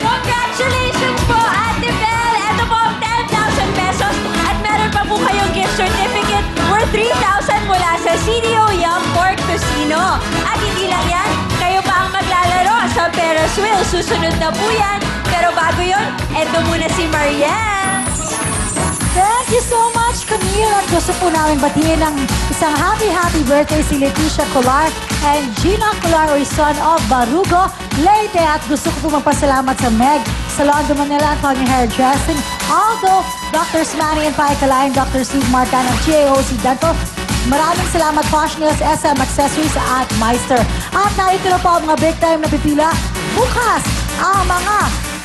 Congratulations po, Ate Belle! Ito po ang 10,000 pesos at meron pa po kayong gift certificate worth 3,000 mula sa CDO Yum Pork Casino. At hindi lang yan, kayo pa ang maglalaro sa Ferris wheel. Susunod na po yan. Pero bago yun, eto muna si Marielle. Thank you so much, Camille. At gusto po namin batiin ng isang happy birthday si Leticia Colar and Gina Colar, or son of Barugo, Leyte. At gusto ko po magpasalamat sa Meg, Salon de Manila, Antonio Hairdressing, Aldo, Dr. Manny and Paikalain, Dr. Steve Martan ng GAOC Dental. Maraming salamat, Posh Nails, SM Accessories at Meister. At narito na po ang mga big time na pipila. Bukas, ang mga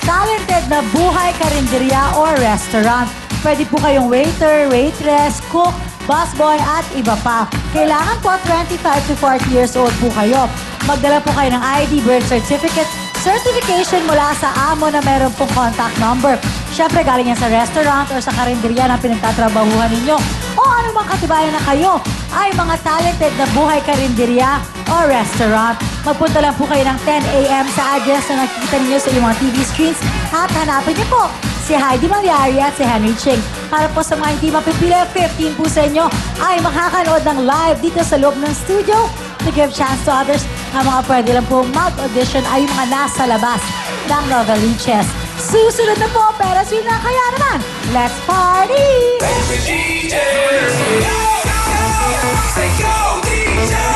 talented na buhay karinderya or restaurant. Pwede po kayong waiter, waitress, cook, busboy at iba pa. Kailangan po 25 to 40 years old po kayo. Magdala po kayo ng ID, birth certificate, certification mula sa amo na meron pong contact number. Siyempre, galing yan sa restaurant or sa karinderya na pinagtatrabahuhan ninyo. O anumang katibayan na kayo ay mga talented na buhay karinderya o restaurant. Magpunta lang po kayo ng 10 a.m. sa address na nakikita niyo sa iyong mga TV screens at hanapin niyo po si Heidi Malyari at si Henry Ching. Para po sa mga hindi mapipili, 15 po sa inyo ay makakanood ng live dito sa loob ng studio to give chance to others. Ang mga pwede lang po mag-audition ay yung mga nasa labas ng Novaliches. Susunod na po, pero sino na kaya naman? Let's party! Say go, DJ!